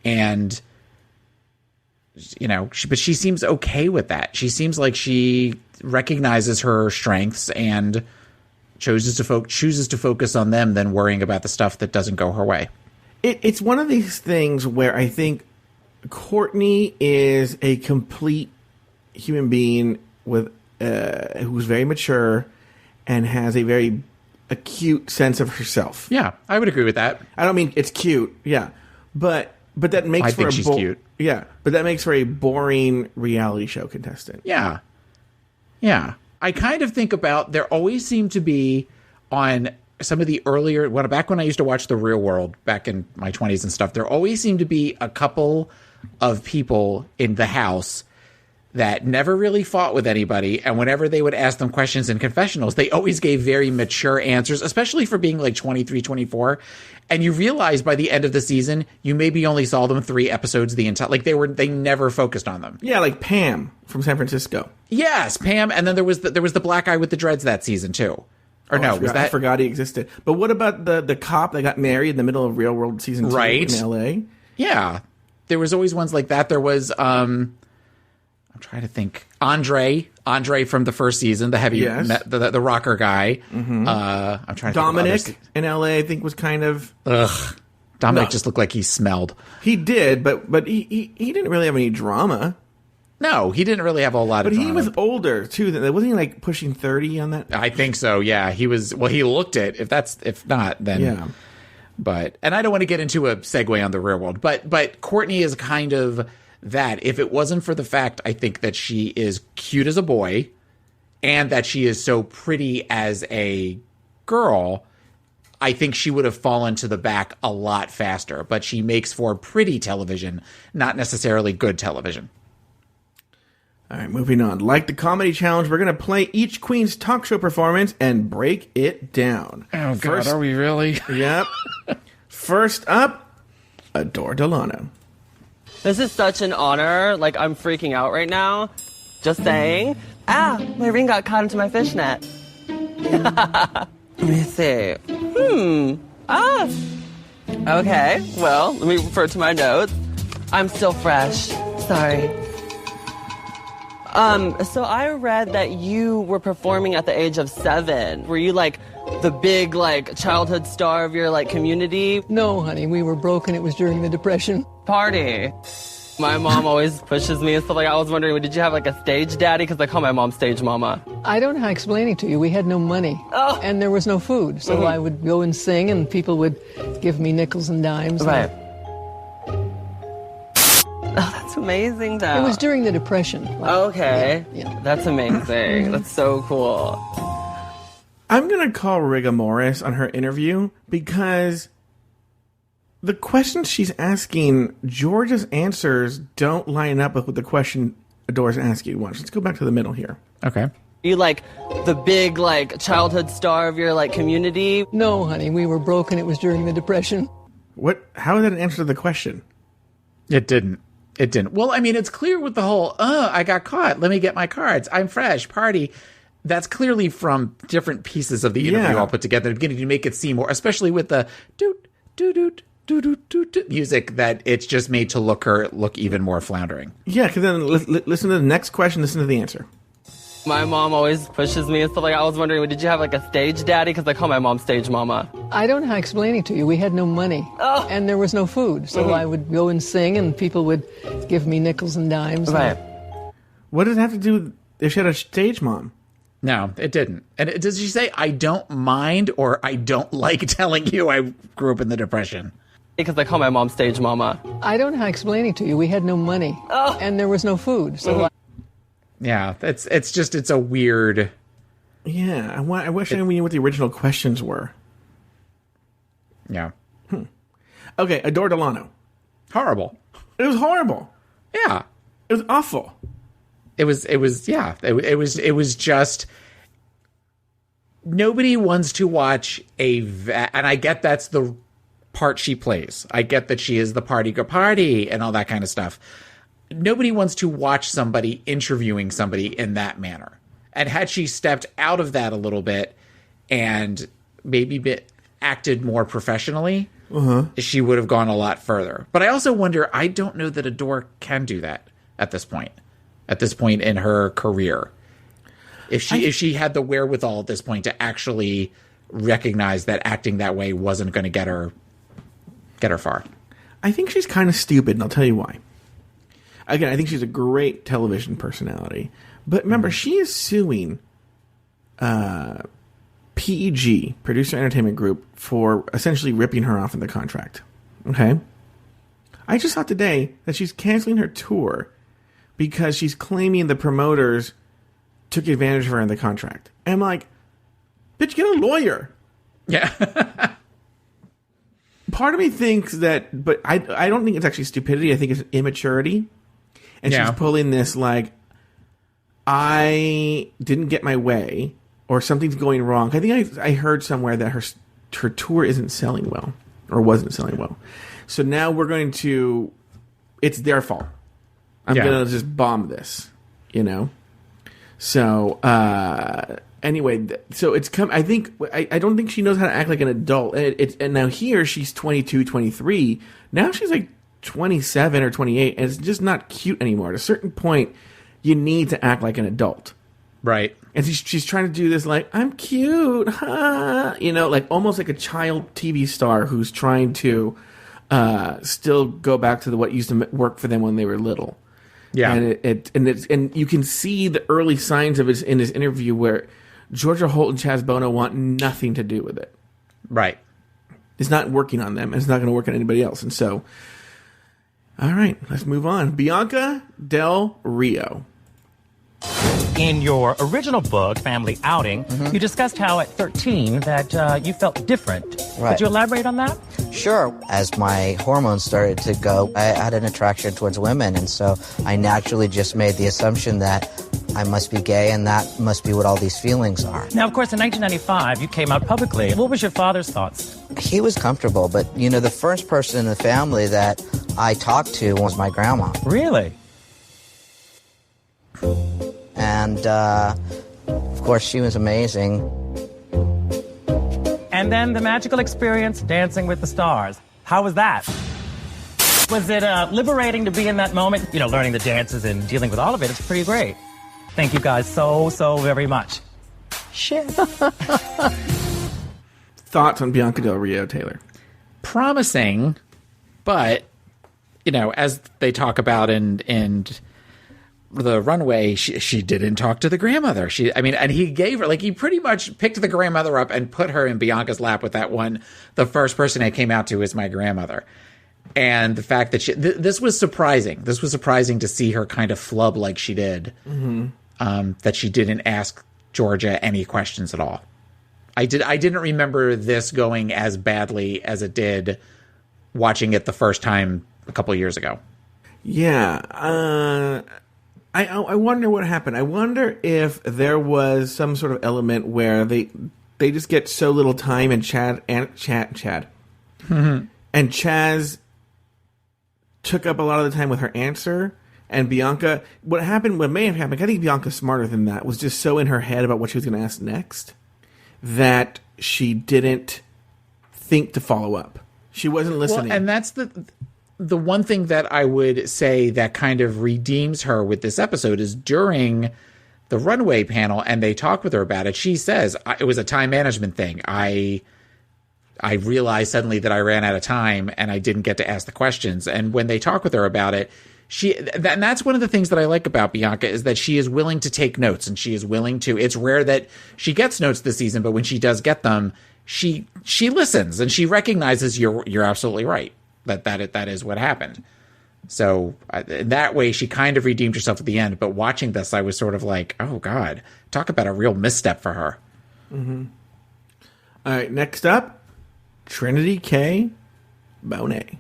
and, you know, but she seems okay with that. She seems like she recognizes her strengths and chooses to focus on them than worrying about the stuff that doesn't go her way. It's one of these things where I think Courtney is a complete human being with who's very mature and has a very acute sense of herself. Yeah, I would agree with that. I don't mean it's cute, yeah, but that makes for she's cute. Yeah, but that makes for a boring reality show contestant. Yeah. I kind of think about, there always seem to be on some of the earlier, back when I used to watch The Real World back in my 20s and stuff, there always seemed to be a couple of people in the house that never really fought with anybody, and whenever they would ask them questions in confessionals, they always gave very mature answers, especially for being like 23, 24. And you realize by the end of the season, you maybe only saw them 3 episodes the entire, like they never focused on them. Yeah, like Pam from San Francisco. Yes, Pam, and then there was the black guy with the dreads that season too. Or no, I forgot he existed. But what about the cop that got married in the middle of Real World season 2 in LA? Yeah. There was always ones like that. There was I'm trying to think. Andre from the first season, the heavy, the rocker guy. Mm-hmm. I'm trying to Dominic think of in LA, I think, was kind of. Ugh. Dominic just looked like he smelled. He did, but he didn't really have any drama. No, he didn't really have a lot of drama. But he was older too. Wasn't he like pushing 30 on that? I think so. Yeah, he was. Well, he looked it. If not, then yeah. But and I don't want to get into a segue on The Real World, but Courtney is kind of that. If it wasn't for the fact, I think that she is cute as a boy, and that she is so pretty as a girl, I think she would have fallen to the back a lot faster. But she makes for pretty television, not necessarily good television. All right, moving on. Like the comedy challenge, we're going to play each queen's talk show performance and break it down. Oh, God, are we really? Yep. First up, Adore Delano. This is such an honor. Like, I'm freaking out right now. Just saying. Ah, my ring got caught into my fishnet. Let me see. Ah. Okay, well, let me refer to my notes. I'm still fresh. Sorry. So I read that you were performing at the age of 7. Were you like the big like childhood star of your like community? No, honey, we were broke and it was during the Depression. Party. My mom always pushes me and stuff like that. I was wondering, did you have like a stage daddy? Because I call my mom stage mama. I don't know how to explain it to you. We had no money and there was no food. So I would go and sing and people would give me nickels and dimes. Right. Oh, that's amazing, though. It was during the Depression. Okay. Yeah. That's amazing. That's so cool. I'm going to call rigor mortis on her interview because the questions she's asking, Georgia's answers don't line up with the question Adore's asking. Let's go back to the middle here. Okay. You like the big like childhood star of your like community? No, honey, we were broke and it was during the Depression. What? How is that an answer to the question? It didn't. It didn't. Well, I mean, it's clear with the whole, I got caught. Let me get my cards. I'm fresh. Party. That's clearly from different pieces of the interview all put together, beginning to make it seem more, especially with the doot, doot, doot, doot, doot, doot, doot music, that it's just made to look even more floundering. Yeah, because then listen to the next question, listen to the answer. My mom always pushes me and stuff like that. I was wondering, did you have like a stage daddy? Because I call my mom stage mama. I don't know how to explain it to you. We had no money and there was no food. So I would go and sing and people would give me nickels and dimes. Right. What does it have to do with if she had a stage mom? No, it didn't. And does she say, I don't mind or I don't like telling you I grew up in the Depression? Because I call my mom stage mama. I don't know how to explain it to you. We had no money and there was no food. So yeah, it's a weird. Yeah, I wish I knew what the original questions were. Yeah. Okay, Adore Delano. Horrible. It was horrible. Yeah. It was awful. It was just nobody wants to watch and I get that's the part she plays. I get that she is the party and all that kind of stuff. Nobody wants to watch somebody interviewing somebody in that manner. And had she stepped out of that a little bit and maybe acted more professionally, she would have gone a lot further. But I also wonder, I don't know that Adore can do that at this point in her career. If she had the wherewithal at this point to actually recognize that acting that way wasn't going to get her far. I think she's kind of stupid, and I'll tell you why. Again, I think she's a great television personality. But remember, she is suing PEG, Producer Entertainment Group, for essentially ripping her off in the contract. Okay? I just saw today that she's canceling her tour because she's claiming the promoters took advantage of her in the contract. And I'm like, bitch, get a lawyer. Yeah. Part of me thinks that, but I don't think it's actually stupidity. I think it's immaturity. And she's pulling this like, I didn't get my way, or something's going wrong. I think I heard somewhere that her tour isn't selling well, or wasn't selling well. So now we're going to, it's their fault. I'm going to just bomb this, you know? So, anyway, so it's come. I think I don't think she knows how to act like an adult. And now here she's 22, 23. Now she's like 27 or 28, and it's just not cute anymore. At a certain point, you need to act like an adult, right? And she's trying to do this like, I'm cute, huh? You know, like almost like a child TV star who's trying to still go back to what used to work for them when they were little. Yeah, and you can see the early signs of it in this interview where Georgia Holt and Chaz Bono want nothing to do with it. Right. It's not working on them, and it's not going to work on anybody else. And so, all right, let's move on. Bianca Del Rio. In your original book, Family Outing, you discussed how at 13 that you felt different. Right. Could you elaborate on that? Sure. As my hormones started to go, I had an attraction towards women, and so I naturally just made the assumption that I must be gay, and that must be what all these feelings are. Now, of course, in 1995, you came out publicly. What was your father's thoughts? He was comfortable, but, you know, the first person in the family that I talked to was my grandma. Really? And, of course, she was amazing. And then the magical experience, Dancing with the Stars. How was that? Was it liberating to be in that moment? You know, learning the dances and dealing with all of it. It's pretty great. Thank you guys so very much. Shit. Thoughts on Bianca Del Rio, Taylor? Promising, but, you know, as they talk about in the runway, she didn't talk to the grandmother. And he gave her, like, he pretty much picked the grandmother up and put her in Bianca's lap with that one. The first person I came out to is my grandmother. And the fact that this was surprising. This was surprising to see her kind of flub like she did. Mm-hmm. That she didn't ask Georgia any questions at all. I didn't remember this going as badly as it did watching it the first time a couple of years ago. Yeah. I wonder what happened. I wonder if there was some sort of element where they just get so little time, and Chad mm-hmm. and Chaz took up a lot of the time with her answer, and Bianca. What may have happened? I think Bianca's smarter than that. Was just so in her head about what she was going to ask next that she didn't think to follow up. She wasn't listening, and that's the one thing that I would say that kind of redeems her with this episode is during the runway panel, and they talk with her about it. She says it was a time management thing. I realized suddenly that I ran out of time and I didn't get to ask the questions. And when they talk with her about it, and that's one of the things that I like about Bianca is that she is willing to take notes, and she is willing to. It's rare that she gets notes this season, but when she does get them, she listens and she recognizes you're absolutely right. That is what happened. So that way she kind of redeemed herself at the end. But watching this, I was sort of like, oh, God, talk about a real misstep for her. Mm-hmm. All right, next up, Trinity K. Bonet.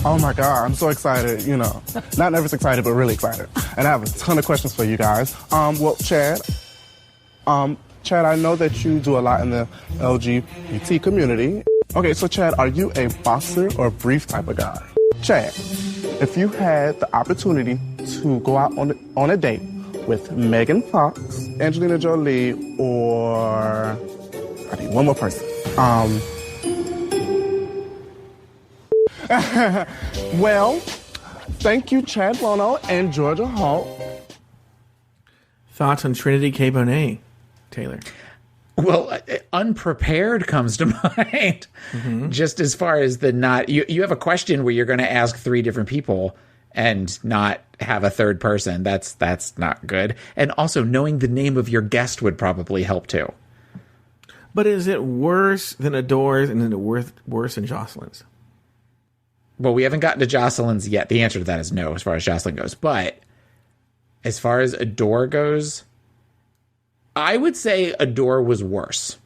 Oh, my God, I'm so excited, you know. Not nervous excited, but really excited. And I have a ton of questions for you guys. Well, Chad, I know that you do a lot in the LGBT community. Okay, so Chad, are you a boxer or brief type of guy? Chad, if you had the opportunity to go out on a date with Megan Fox, Angelina Jolie, or I need one more person. Well, thank you, Chad Bono and Georgia Holt. Thoughts on Trinity K. Bonet, Taylor? Well, unprepared comes to mind. Mm-hmm. Just as far as you have a question where you're going to ask 3 different people and not have a third person. That's not good. And also knowing the name of your guest would probably help too. But is it worse than Adore's, and is it worse than Jocelyn's? Well, we haven't gotten to Jocelyn's yet. The answer to that is no, as far as Jocelyn goes. But as far as Adore goes, I would say Adore was worse.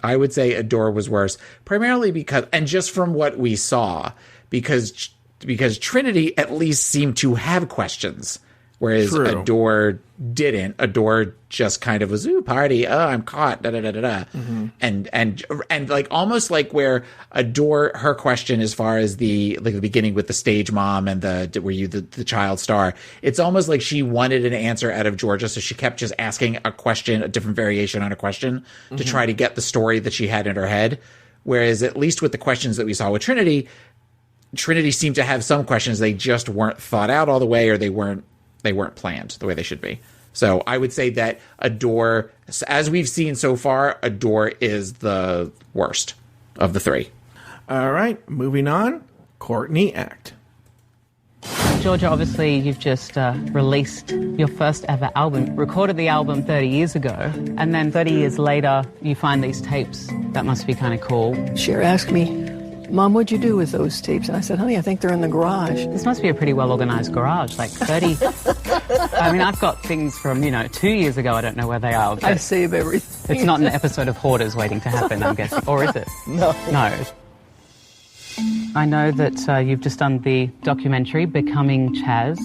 I would say Adore was worse, primarily because, and just from what we saw, because Trinity at least seemed to have questions, whereas True. Adore didn't. Adore just kind of was, ooh, party, oh, I'm caught, da da da da da, and like almost like where Adore, her question as far as the beginning with the stage mom and were you the child star, it's almost like she wanted an answer out of Georgia, so she kept just asking a question, a different variation on a question to try to get the story that she had in her head. Whereas at least with the questions that we saw with Trinity seemed to have some questions, they just weren't thought out all the way, or they weren't planned the way they should be. So I would say that Adore, as we've seen so far, Adore is the worst of the three. All right, moving on. Courtney Act. Georgia, obviously you've just released your first ever album, recorded the album 30 years ago, and then 30 years later you find these tapes. That must be kind of cool. Cher asked me, Mom, what'd you do with those tapes? And I said, honey, I think they're in the garage. This must be a pretty well-organized garage, like 30. I mean, I've got things from, 2 years ago. I don't know where they are. I save everything. It's not an episode of Hoarders waiting to happen, I'm guessing. Or is it? No. No. I know that you've just done the documentary, Becoming Chaz.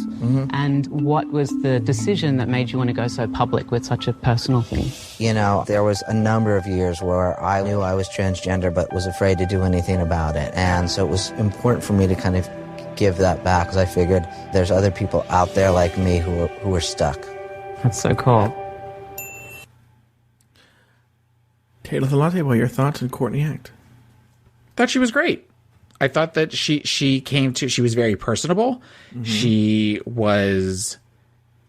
And what was the decision that made you want to go so public with such a personal thing? There was a number of years where I knew I was transgender but was afraid to do anything about it. And so it was important for me to kind of give that back, because I figured there's other people out there like me who are stuck. That's so cool. Taylor the Latte Boy, your thoughts on Courtney Act? Thought she was great. I thought that she was very personable. She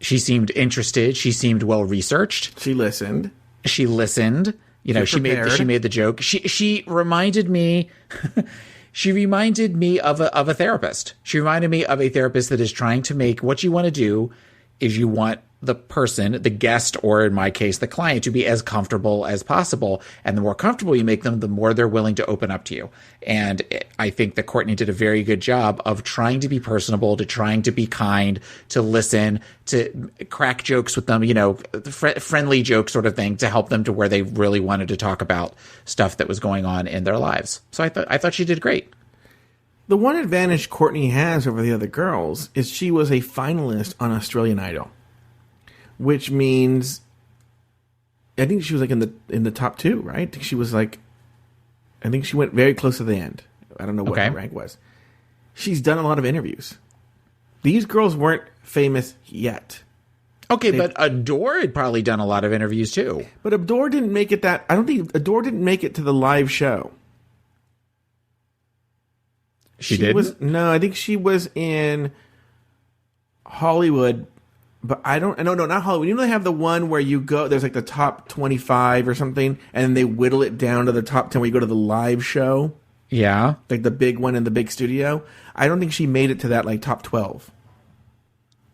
seemed interested. She seemed well researched. She listened. She listened. She made the joke. She reminded me. She reminded me of a therapist. She reminded me of a therapist that is trying to make, what you want to do is you want the person, the guest, or in my case, the client, to be as comfortable as possible. And the more comfortable you make them, the more they're willing to open up to you. And I think that Courtney did a very good job of trying to be personable, to trying to be kind, to listen, to crack jokes with them, friendly joke sort of thing, to help them to where they really wanted to talk about stuff that was going on in their lives. So I thought she did great. The one advantage Courtney has over the other girls is she was a finalist on Australian Idol, which means I think she was like in the top two, right? She was like, I think she went very close to the end. I don't know what her rank was. She's done a lot of interviews. These girls weren't famous yet. Okay, but Adore had probably done a lot of interviews too. But Adore didn't make it I don't think Adore didn't make it to the live show. She did? No, I think she was in Hollywood, but no, not Hollywood. They have the one where you go, there's like the top 25 or something, and then they whittle it down to the top 10 where you go to the live show. Yeah. Like the big one in the big studio. I don't think she made it to that like top 12.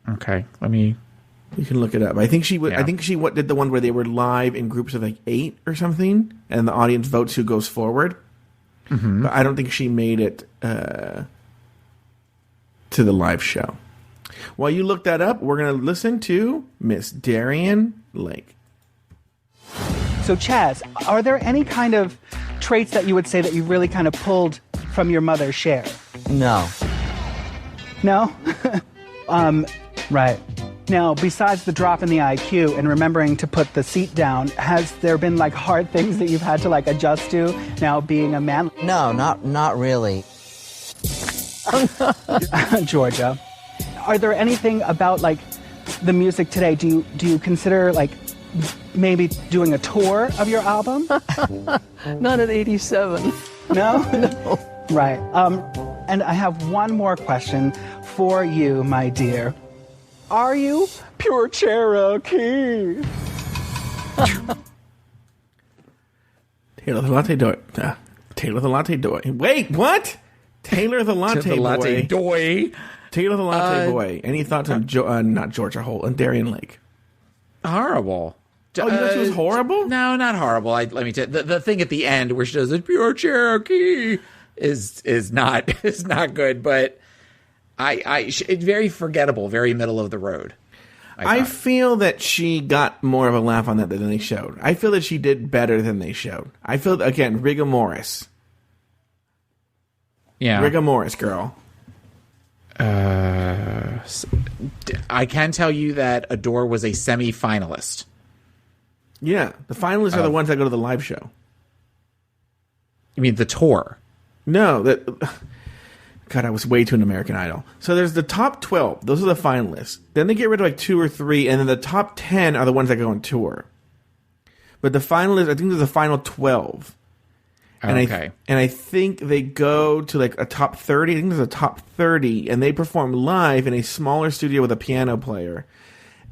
Okay, you can look it up. I think she did the one where they were live in groups of like 8 or something, and the audience votes who goes forward. But I don't think she made it to the live show. While you look that up, we're going to listen to Miss Darian Lake. So, Chaz, are there any kind of traits that you would say that you really kind of pulled from your mother, Cher? No. No? Right. Now, besides the drop in the IQ and remembering to put the seat down, has there been like hard things that you've had to like adjust to now being a man? No, not really. Georgia, are there anything about like the music today? Do you consider like maybe doing a tour of your album? Not at 87. No? No. Right. And I have one more question for you, my dear. Are you pure Cherokee? Taylor the Latte Boy. Taylor the Latte Boy. Wait, what? Taylor the Latte Boy. Taylor the Latte Boy. Any thoughts on not Georgia Holt and Darian Lake? Horrible. Oh, you know she was horrible? No, not horrible. Let me tell you, the thing at the end where she does it, pure Cherokee, is not good. But it's very forgettable, very middle of the road. I feel that she got more of a laugh on that than they showed. I feel that she did better than they showed. I feel, again, rigor mortis. Yeah. Rigor mortis, girl. I can tell you that Adore was a semi-finalist. Yeah, the finalists are the ones that go to the live show. You mean the tour? No, God, I was way too an American Idol. So there's the top 12. Those are the finalists. Then they get rid of like 2 or 3, and then the top 10 are the ones that go on tour. But the finalists, I think there's the final 12. And I think they go to like a top 30. I think there's a top 30, and they perform live in a smaller studio with a piano player.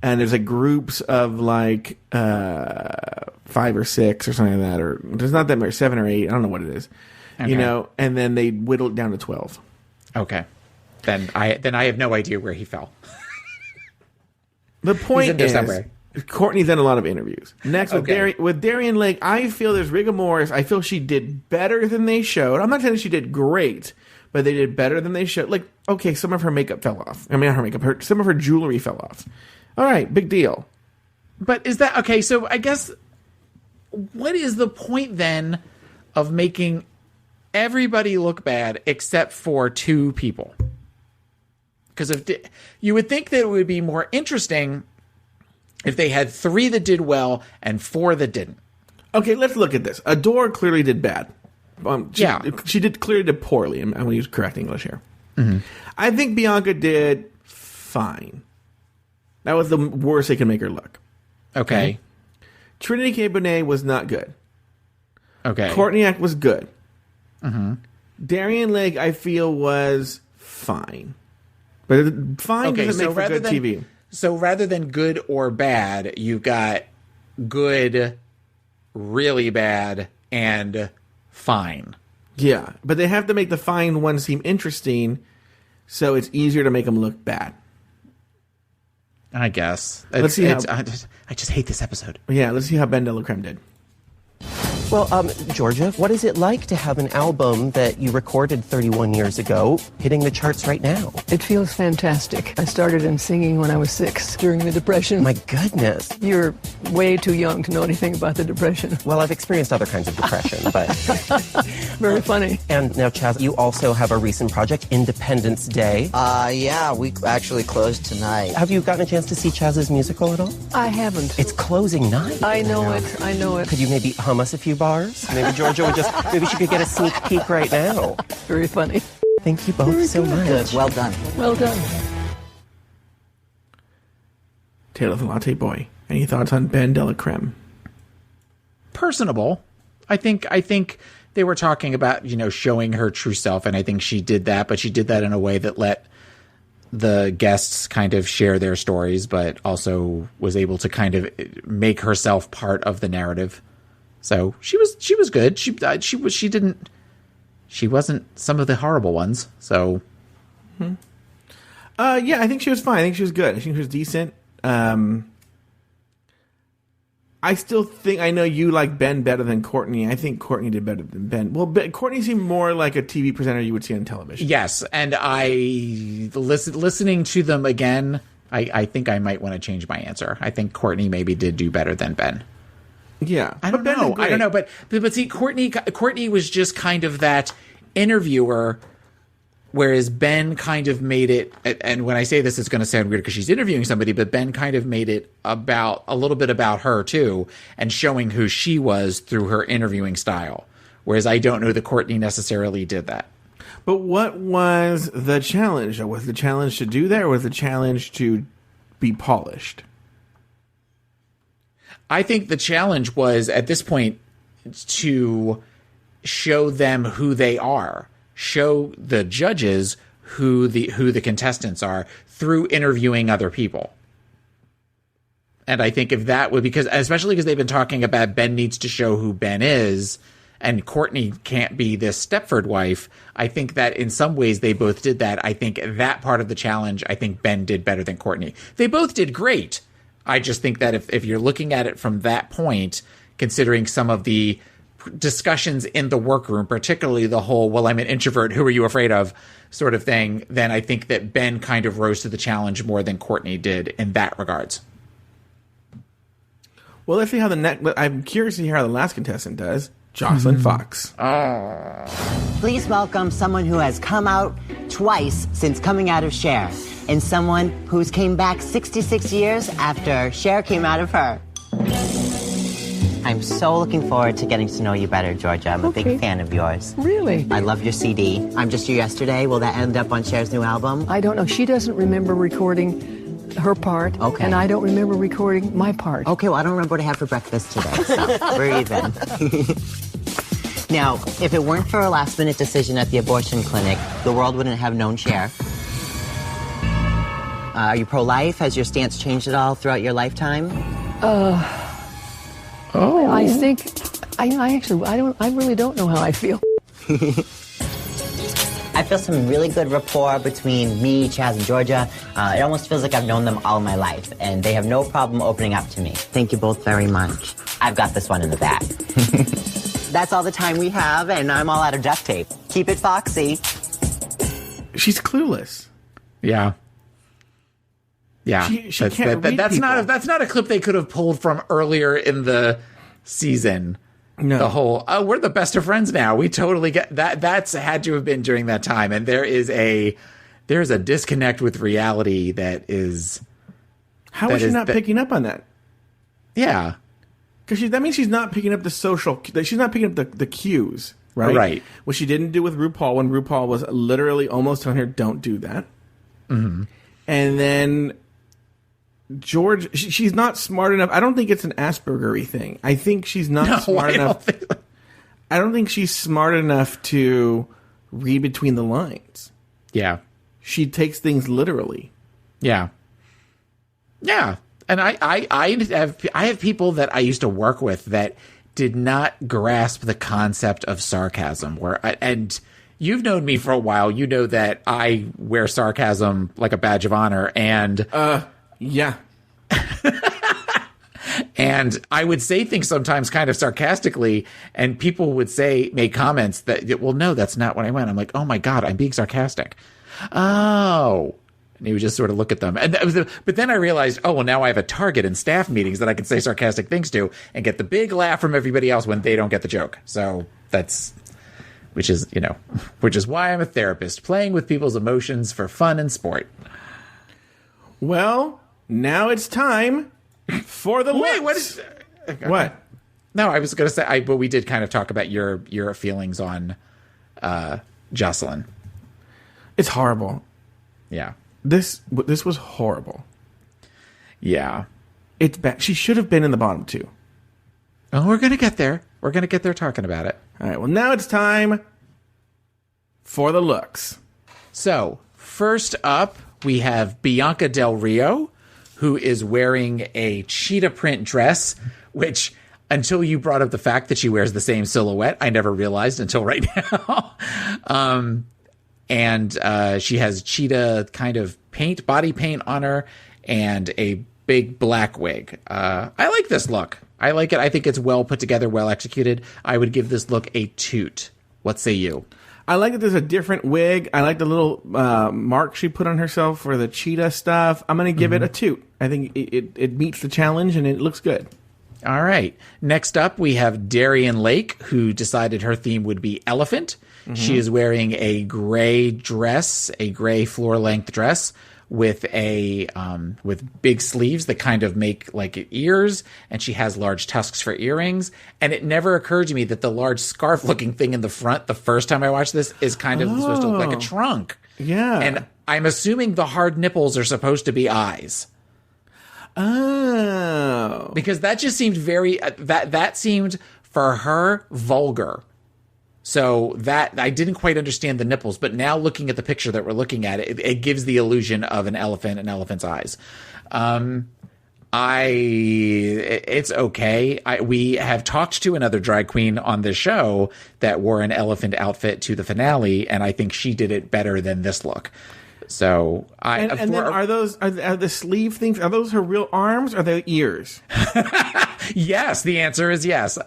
And there's like groups of like 5 or 6 or something like that, or there's not that many, 7 or 8. I don't know what it is, you know. And then they whittle it down to 12. Okay, then I have no idea where he fell. The point is, somewhere. Courtney's done a lot of interviews. Next, with Darian Lake, I feel there's rigor mortis. I feel she did better than they showed. I'm not saying she did great, but they did better than they showed. Like, okay, some of her makeup fell off. I mean, not her makeup. Some of her jewelry fell off. All right, big deal. But is that okay? So I guess what is the point then of making everybody look bad except for 2 people? Because if you would think that it would be more interesting if they had 3 that did well and 4 that didn't. Okay, let's look at this. Adore clearly did bad. She clearly did poorly. I'm going to use correct English here. Mm-hmm. I think Bianca did fine. That was the worst they could make her look. Okay. Trinity K. Bonet was not good. Okay. Courtney was good. Mm-hmm. Darian Lake, I feel, was fine. But fine doesn't make for good TV. So rather than good or bad, you've got good, really bad, and fine. Yeah, but they have to make the fine ones seem interesting, so it's easier to make them look bad. I guess. Let's see how. I just hate this episode. Yeah, let's see how Ben de la Creme did. Well, Georgia, what is it like to have an album that you recorded 31 years ago hitting the charts right now? It feels fantastic. I started in singing when I was 6 during the Depression. My goodness. You're way too young to know anything about the Depression. Well, I've experienced other kinds of depression, but... Very funny. And now, Chaz, you also have a recent project, Independence Day. Yeah, we actually closed tonight. Have you gotten a chance to see Chaz's musical at all? I haven't. It's closing night. I know it. Could you maybe hum us a few bars? Maybe Georgia maybe she could get a sneak peek right now. Very funny. Thank you both so much. Good, well done. Well done. Taylor the Latte Boy, any thoughts on Ben de la Creme? Personable. I think they were talking about, showing her true self, and I think she did that, but she did that in a way that let the guests kind of share their stories, but also was able to kind of make herself part of the narrative. So she was good. She wasn't some of the horrible ones. So, yeah, I think she was fine. I think she was good. I think she was decent. I still think I know you like Ben better than Courtney. I think Courtney did better than Ben. Well, Courtney seemed more like a TV presenter you would see on television. Yes, and listening to them again, I think I might want to change my answer. I think Courtney maybe did do better than Ben. Yeah, I don't know, but see, Courtney was just kind of that interviewer, whereas Ben kind of made it. And when I say this, it's going to sound weird because she's interviewing somebody, but Ben kind of made it about a little bit about her too, and showing who she was through her interviewing style. Whereas I don't know that Courtney necessarily did that. But what was the challenge? Was the challenge to do that, or was the challenge to be polished? I think the challenge was, at this point, to show them who they are, show the judges who the contestants are through interviewing other people. And I think if that would, especially because they've been talking about Ben needs to show who Ben is, and Courtney can't be this Stepford wife, I think that in some ways they both did that. I think that part of the challenge, I think Ben did better than Courtney. They both did great. I just think that if you're looking at it from that point, considering some of the discussions in the workroom, particularly the whole, well, I'm an introvert, who are you afraid of sort of thing, then I think that Ben kind of rose to the challenge more than Courtney did in that regards. Well, let's see how I'm curious to hear how the last contestant does. Jocelyn Fox. Please welcome someone who has come out twice since coming out of Cher, and someone who's came back 66 years after Cher came out of her. I'm so looking forward to getting to know you better, Georgia. I'm a big fan of yours. Really? I love your CD. I'm Just You Yesterday. Will that end up on Cher's new album? I don't know. She doesn't remember recording her part, and I don't remember recording my part. Okay, well, I don't remember what I had for breakfast today, so we're even. Now, if it weren't for a last-minute decision at the abortion clinic, the world wouldn't have known Cher. Are you pro-life? Has your stance changed at all throughout your lifetime? I think I really don't know how I feel. I feel some really good rapport between me, Chaz, and Georgia. It almost feels like I've known them all my life, and they have no problem opening up to me. Thank you both very much. I've got this one in the bag. That's all the time we have, and I'm all out of duct tape. Keep it foxy. She's clueless. Yeah. Yeah. She can't read that's people. that's not a clip they could have pulled from earlier in the season. No. The whole, we're the best of friends now. We totally get that. That's had to have been during that time. And there's a disconnect with reality that is. How is she not picking up on that? Yeah. Because that means she's not picking up she's not picking up the cues, right? Right. What she didn't do with RuPaul when RuPaul was literally almost telling her, don't do that. Mm-hmm. And then George, she's not smart enough. I don't think it's an Asperger-y thing. I think she's not smart enough. I don't think she's smart enough to read between the lines. Yeah. She takes things literally. Yeah. Yeah. And I have people that I used to work with that did not grasp the concept of sarcasm. And you've known me for a while. You know that I wear sarcasm like a badge of honor. And yeah. And I would say things sometimes kind of sarcastically, and people would make comments that, well, no, that's not what I meant. I'm like, oh my God, I'm being sarcastic. Oh. And he would just sort of look at them. And but then I realized, oh, well, now I have a target in staff meetings that I can say sarcastic things to and get the big laugh from everybody else when they don't get the joke. So which is why I'm a therapist, playing with people's emotions for fun and sport. Well, now it's time for the Wait, looks. what? What? No, I was going to say, but we did kind of talk about your feelings on Jocelyn. It's horrible. Yeah. This was horrible. Yeah. It's bad. She should have been in the bottom two. Oh, we're going to get there. We're going to get there talking about it. All right. Well, now it's time for the looks. So, first up, we have Bianca Del Rio, who is wearing a cheetah print dress, which, until you brought up the fact that she wears the same silhouette, I never realized until right now. And she has cheetah kind of body paint on her, and a big black wig. I like this look. I like it. I think it's well put together, well executed. I would give this look a toot. What say you? I like that there's a different wig. I like the little mark she put on herself for the cheetah stuff. I'm going to give it a toot. I think it meets the challenge, and it looks good. All right. Next up, we have Darian Lake, who decided her theme would be elephant. Mm-hmm. She is wearing a gray dress, a gray floor-length dress with with big sleeves that kind of make like ears, and she has large tusks for earrings. And it never occurred to me that the large scarf-looking thing in the front, the first time I watched this, is kind of supposed to look like a trunk. Yeah. And I'm assuming the hard nipples are supposed to be eyes. Oh. Because that just seemed very that seemed for her vulgar. So that I didn't quite understand the nipples, but now looking at the picture that we're looking at, it gives the illusion of an elephant's eyes. It's okay. We have talked to another drag queen on this show that wore an elephant outfit to the finale, and I think she did it better than this look. So then are the sleeve things? Are those her real arms? Or are they ears? Yes, the answer is yes.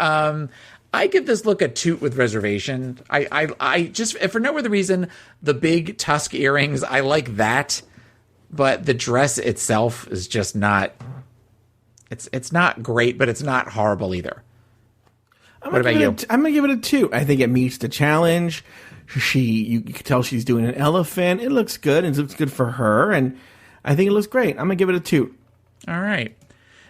I give this look a toot with reservation. I just, for no other reason, the big tusk earrings, I like that. But the dress itself is just not, it's not great, but it's not horrible either. What about you? I'm going to give it a 2. I think it meets the challenge. You can tell she's doing an elephant. It looks good, and it looks good for her, and I think it looks great. I'm going to give it a 2. All right.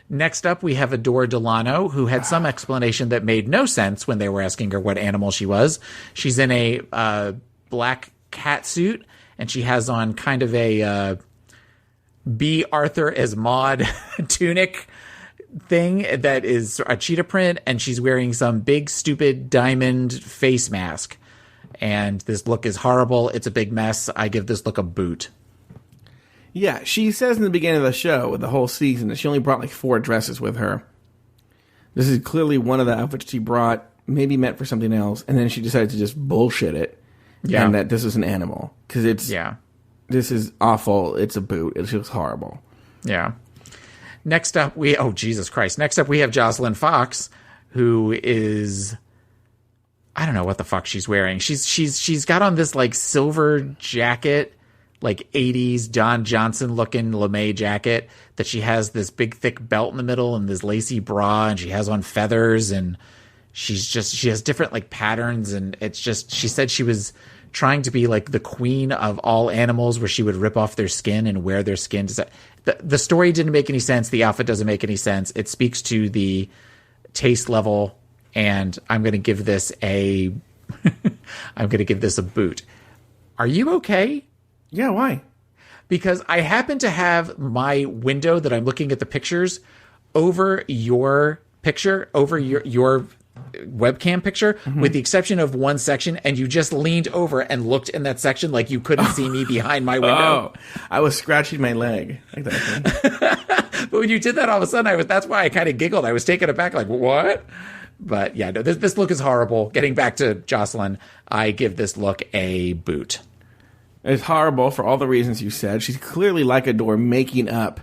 Next up, we have Adore Delano, who had some explanation that made no sense when they were asking her what animal she was. She's in a black cat suit, and she has on kind of a B. Arthur as Maud tunic thing that is a cheetah print, and she's wearing some big, stupid diamond face mask. And this look is horrible. It's a big mess. I give this look a boot. Yeah, she says in the beginning of the show, with the whole season, that she only brought like 4 dresses with her. This is clearly one of the outfits she brought, maybe meant for something else, and then she decided to just bullshit it. Yeah. And that this is an animal. Because this is awful. It's a boot. It looks horrible. Yeah. Next up, oh, Jesus Christ. Next up, we have Jocelyn Fox, who is, I don't know what the fuck she's wearing. She's got on this like silver jacket, like 80s Don Johnson looking LeMay jacket, that she has this big thick belt in the middle and this lacy bra, and she has on feathers, and she has different like patterns, and it's just, she said she was trying to be like the queen of all animals, where she would rip off their skin and wear their skin. The story didn't make any sense. The outfit doesn't make any sense. It speaks to the taste level, and I'm going to give this a boot. Are you okay? Yeah, why? Because I happen to have my window that I'm looking at the pictures over your picture, over your webcam picture, with the exception of one section, and you just leaned over and looked in that section like you couldn't see me behind my window. Oh, I was scratching my leg. Like that. But when you did that, all of a sudden, that's why I kind of giggled. I was taken aback, like, what? But yeah, no, this look is horrible. Getting back to Jocelyn, I give this look a boot. It's horrible for all the reasons you said. She's clearly like Adore making up.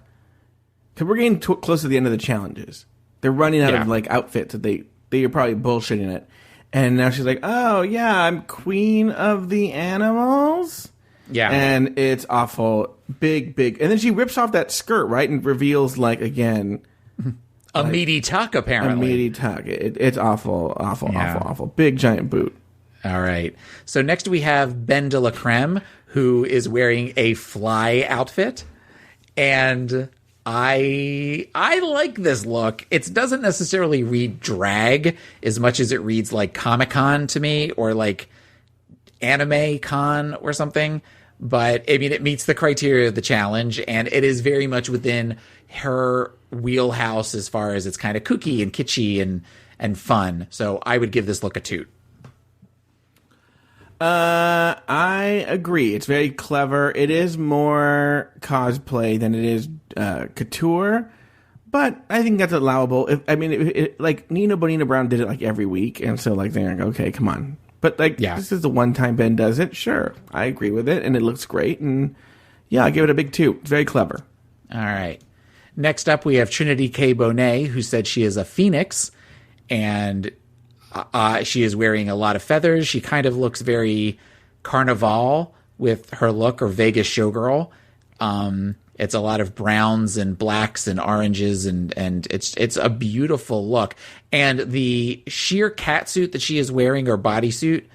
Because we're getting close to the end of the challenges. They're running out of like outfits that they are probably bullshitting it. And now she's like, oh yeah, I'm queen of the animals. Yeah. And it's awful. Big. And then she rips off that skirt, right? And reveals like, again, a meaty tuck, apparently. A meaty tuck. It's awful. Big giant boot. All right. So next we have Ben de la Creme, who is wearing a fly outfit. And I like this look. It doesn't necessarily read drag as much as it reads like Comic-Con to me, or like Anime Con or something. But I mean, it meets the criteria of the challenge, and it is very much within her wheelhouse as far as it's kind of kooky and kitschy and fun. So I would give this look a toot. I agree. It's very clever. It is more cosplay than it is couture, but I think that's allowable. Like Nina Bonina Brown did it like every week, and so like they're like, okay, come on. But like, this is the one time Ben does it. Sure, I agree with it, and it looks great. And yeah, I give it a big 2. It's very clever. All right. Next up, we have Trinity K. Bonet, who said she is a phoenix, and she is wearing a lot of feathers. She kind of looks very Carnival with her look, or Vegas showgirl. It's a lot of browns and blacks and oranges, and it's a beautiful look. And the sheer catsuit that she is wearing, or bodysuit,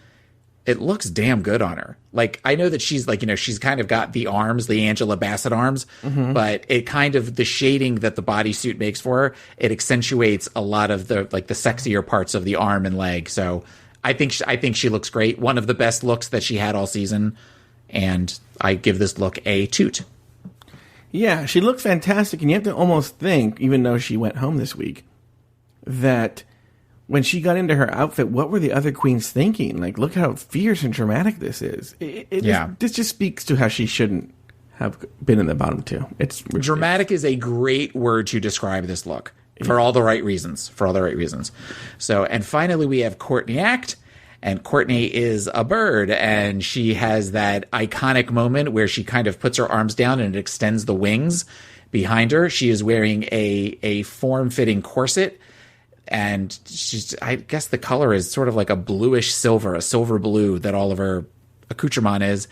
it looks damn good on her. Like, I know that she's like, she's kind of got the arms, the Angela Bassett arms, but it kind of, the shading that the bodysuit makes for her, it accentuates a lot of the sexier parts of the arm and leg. So I think she looks great. One of the best looks that she had all season, and I give this look a toot. Yeah, she looks fantastic, and you have to almost think, even though she went home this week, that when she got into her outfit, what were the other queens thinking? Like, look how fierce and dramatic this is. This just speaks to how she shouldn't have been in the bottom 2. It's dramatic is a great word to describe this look for all the right reasons. So, and finally we have Courtney Act, and Courtney is a bird, and she has that iconic moment where she kind of puts her arms down and it extends the wings behind her. She is wearing a form-fitting corset. And I guess the color is sort of like a bluish silver, a silver blue that all of her accoutrement is.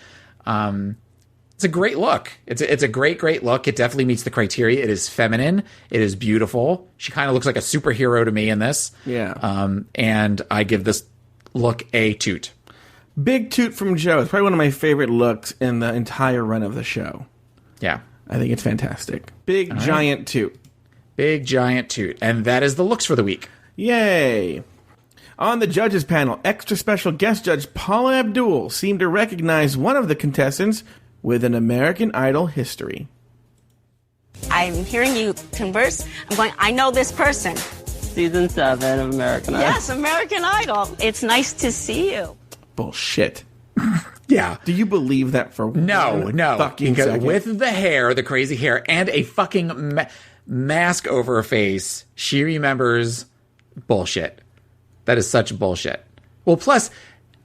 It's a great look. It's a great look. It definitely meets the criteria. It is feminine. It is beautiful. She kind of looks like a superhero to me in this. Yeah. And I give this look a toot. Big toot from Joe. It's probably one of my favorite looks in the entire run of the show. Yeah. I think it's fantastic. Big, giant toot. Big, giant toot. And that is the looks for the week. Yay. On the judges panel, extra special guest judge Paula Abdul seemed to recognize one of the contestants with an American Idol history. I'm hearing you converse. I'm going, I know this person. Season 7 of American Idol. Yes, American Idol. It's nice to see you. Bullshit. Yeah. Do you believe that for No. fucking Because second? with the hair, the crazy hair, and a fucking mask over her face, she remembers bullshit. That is such bullshit. Well, plus,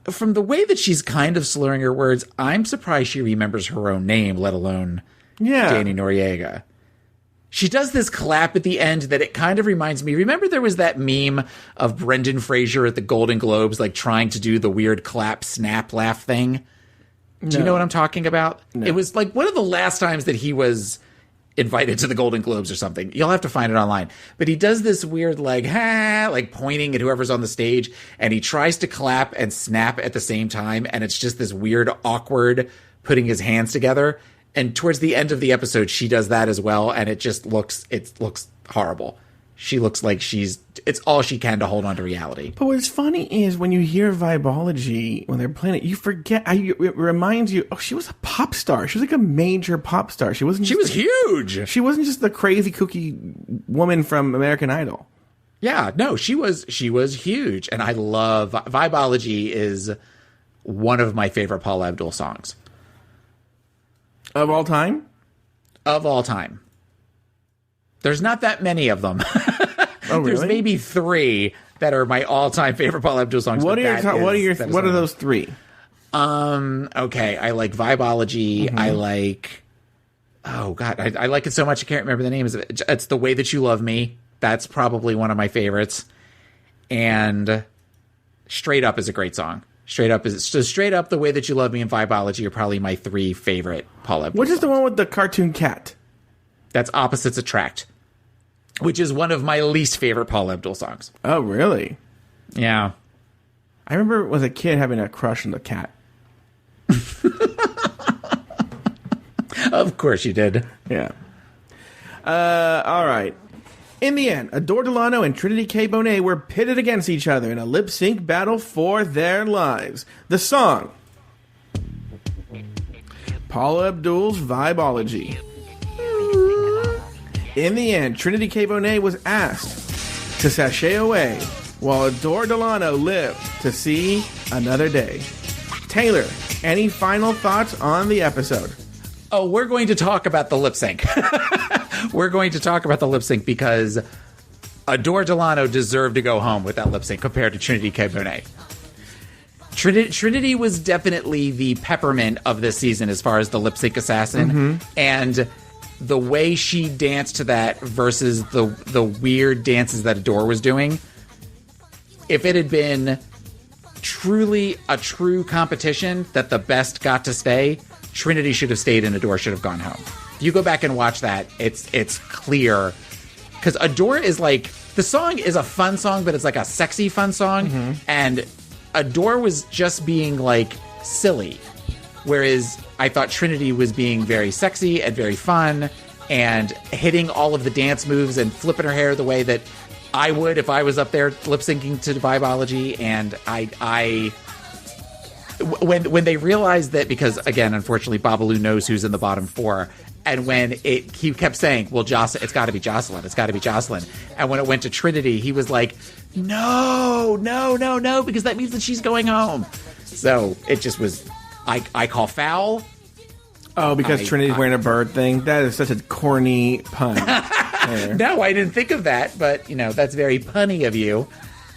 from the way that she's kind of slurring her words, I'm surprised she remembers her own name, let alone Danny Noriega. She does this clap at the end that it kind of reminds me. Remember there was that meme of Brendan Fraser at the Golden Globes, like trying to do the weird clap, snap, laugh thing? Do you know what I'm talking about? No. It was like one of the last times that he was invited to the Golden Globes or something. You'll have to find it online. But he does this weird like pointing at whoever's on the stage, and he tries to clap and snap at the same time, and it's just this weird, awkward putting his hands together. And towards the end of the episode, she does that as well, and it looks horrible. She looks like it's all she can to hold on to reality. But what's funny is when you hear Vibology, when they're playing it, you forget, it reminds you, she was a pop star. She was like a major pop star. She was huge. She wasn't just the crazy kooky woman from American Idol. Yeah, no, she was huge. And I love, Vibology is one of my favorite Paula Abdul songs. Of all time? Of all time. There's not that many of them. Oh, really? There's maybe 3 that are my all-time favorite Paula Abdul songs. What are those 3? Okay, I like Vibology. Mm-hmm. I like... Oh, God, I like it so much I can't remember the names of it. It's The Way That You Love Me. That's probably one of my favorites. And Straight Up is a great song. Straight Up, The Way That You Love Me, and Vibology are probably my 3 favorite Paula Abdul Which is songs. the one with the cartoon cat? That's Opposites Attract, which is one of my least favorite Paula Abdul songs. Oh, really? Yeah. I remember as a kid having a crush on the cat. Of course you did. Yeah. All right. In the end, Adore Delano and Trinity K. Bonet were pitted against each other in a lip-sync battle for their lives. The song, Paula Abdul's Vibology. In the end, Trinity K. Bonet was asked to sashay away, while Adore Delano lived to see another day. Taylor, any final thoughts on the episode? Oh, we're going to talk about the lip sync. We're going to talk about the lip sync because Adore Delano deserved to go home with that lip sync compared to Trinity K. Bonet. Trinity was definitely the peppermint of this season as far as the lip sync assassin. Mm-hmm. And the way she danced to that versus the weird dances that Adore was doing, if it had been truly a true competition that the best got to stay, Trinity should have stayed and Adore should have gone home. If you go back and watch that, it's clear. Because Adore is like, the song is a fun song, but it's like a sexy fun song. Mm-hmm. And Adore was just being like silly. Whereas I thought Trinity was being very sexy and very fun and hitting all of the dance moves and flipping her hair the way that I would if I was up there lip syncing to Vibology. And when they realized that, because again, unfortunately, Babalu knows who's in the bottom 4. And when he kept saying, well, it's got to be Jocelyn. It's got to be Jocelyn. And when it went to Trinity, he was like, no, because that means that she's going home. So it just was, I call foul. Oh, because Trinity's wearing a bird thing? That is such a corny pun. No, I didn't think of that, but, that's very punny of you.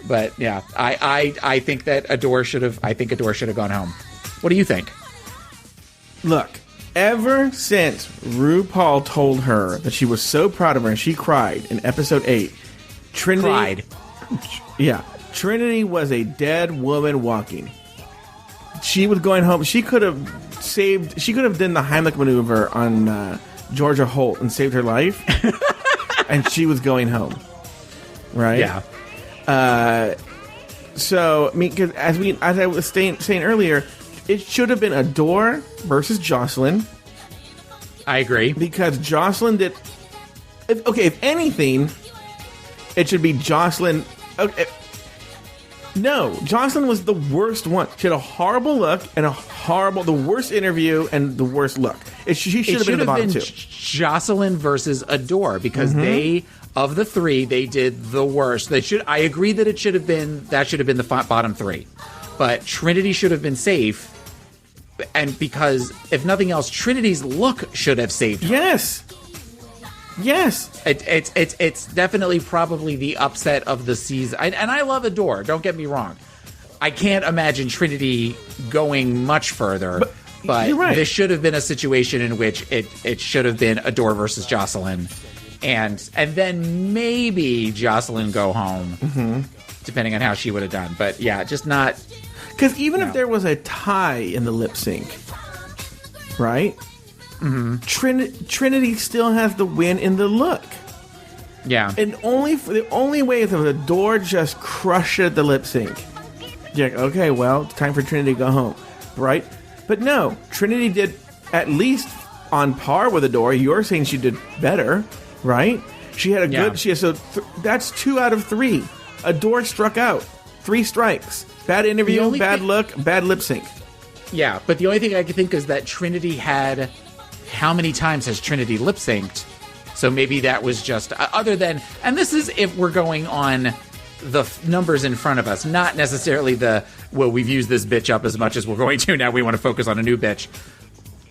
But, yeah, I think that Adore should have gone home. What do you think? Look, ever since RuPaul told her that she was so proud of her and she cried in episode 8, Trinity... Yeah. Trinity was a dead woman walking. She was going home. She could have done the Heimlich maneuver on Georgia Holt and saved her life. And she was going home. Right? Yeah. So, I mean, 'cause as I was saying earlier, it should have been Adore versus Jocelyn. I agree. Because Jocelyn did... If anything, it should be Jocelyn... Okay, no, Jocelyn was the worst one. She had a horrible look and the worst interview and the worst look. She should have been in the bottom two. Jocelyn versus Adore, because they, of the three, they did the worst. I agree that that should have been the bottom three. But Trinity should have been safe. And because, if nothing else, Trinity's look should have saved her. Yes. It's definitely probably the upset of the season. And I love Adore, don't get me wrong. I can't imagine Trinity going much further. But you're right. This should have been a situation in which it should have been Adore versus Jocelyn. And then maybe Jocelyn go home, depending on how she would have done. But yeah, just not... Because even if there was a tie in the lip sync, right? Trinity still has the win in the look. Yeah. And the only way is if Adore just crushed the lip sync. You're like, okay, well, it's time for Trinity to go home, right? But no, Trinity did at least on par with Adore. You're saying she did better, right? She had a good... that's 2 out of 3. Adore struck out. 3 strikes. Bad interview, bad look, bad lip sync. Yeah, but the only thing I can think is that Trinity had... How many times has Trinity lip synced? So maybe that was just... other than... And this is if we're going on the numbers in front of us, not necessarily well, we've used this bitch up as much as we're going to, now we want to focus on a new bitch.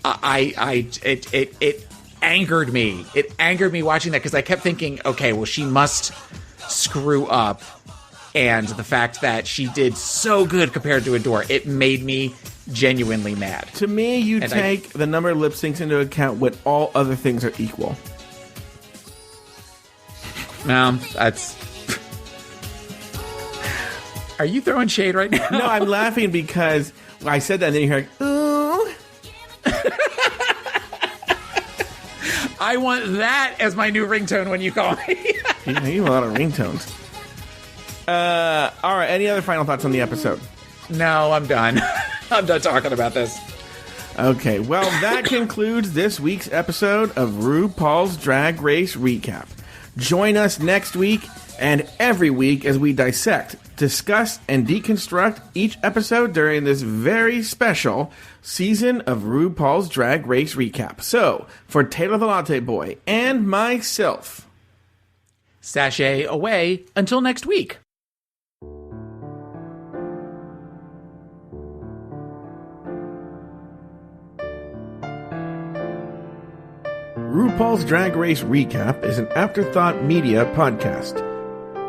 It angered me. It angered me watching that, because I kept thinking, okay, well, she must screw up. And the fact that she did so good compared to Adore, it made me genuinely mad. To me, you take the number of lip syncs into account when all other things are equal. No, that's... Are you throwing shade right now? No, I'm laughing because I said that and then you heard, ooh. I want that as my new ringtone when you call me. You have a lot of ringtones. All right, any other final thoughts on the episode? No, I'm done. I'm done talking about this. Okay, well, that concludes this week's episode of RuPaul's Drag Race Recap. Join us next week and every week as we dissect, discuss, and deconstruct each episode during this very special season of RuPaul's Drag Race Recap. So, for Taylor the Latte Boy and myself, sashay away until next week. RuPaul's Drag Race Recap is an Afterthought Media podcast.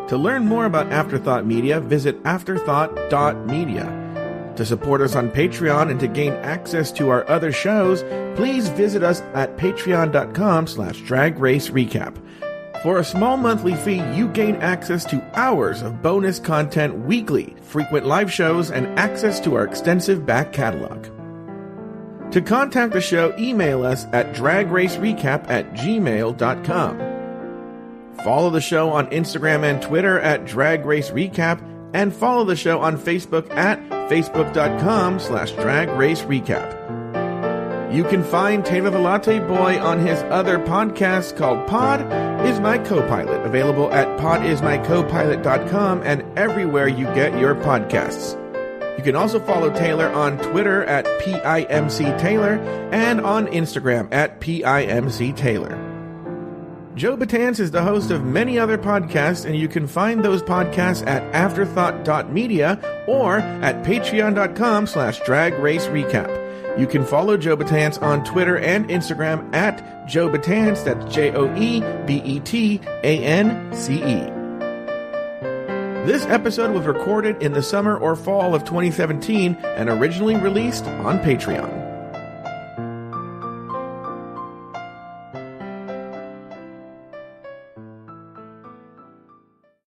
To learn more about Afterthought Media, visit afterthought.media. To support us on Patreon and to gain access to our other shows, please visit us at patreon.com/dragracerecap. For a small monthly fee, you gain access to hours of bonus content weekly, frequent live shows, and access to our extensive back catalog. To contact the show, email us at dragracerecap@gmail.com. Follow the show on Instagram and Twitter at Drag Race Recap, and follow the show on Facebook at facebook.com/dragracerecap. You can find Taylor the Latte Boy on his other podcast called Pod Is My Co-Pilot, available at podismycopilot.com and everywhere you get your podcasts. You can also follow Taylor on Twitter at PIMCTaylor and on Instagram at PIMCTaylor. Joe Betance is the host of many other podcasts, and you can find those podcasts at afterthought.media or at patreon.com/dragracerecap. You can follow Joe Betance on Twitter and Instagram at Joe Betance, that's JoeBetance. This episode was recorded in the summer or fall of 2017 and originally released on Patreon.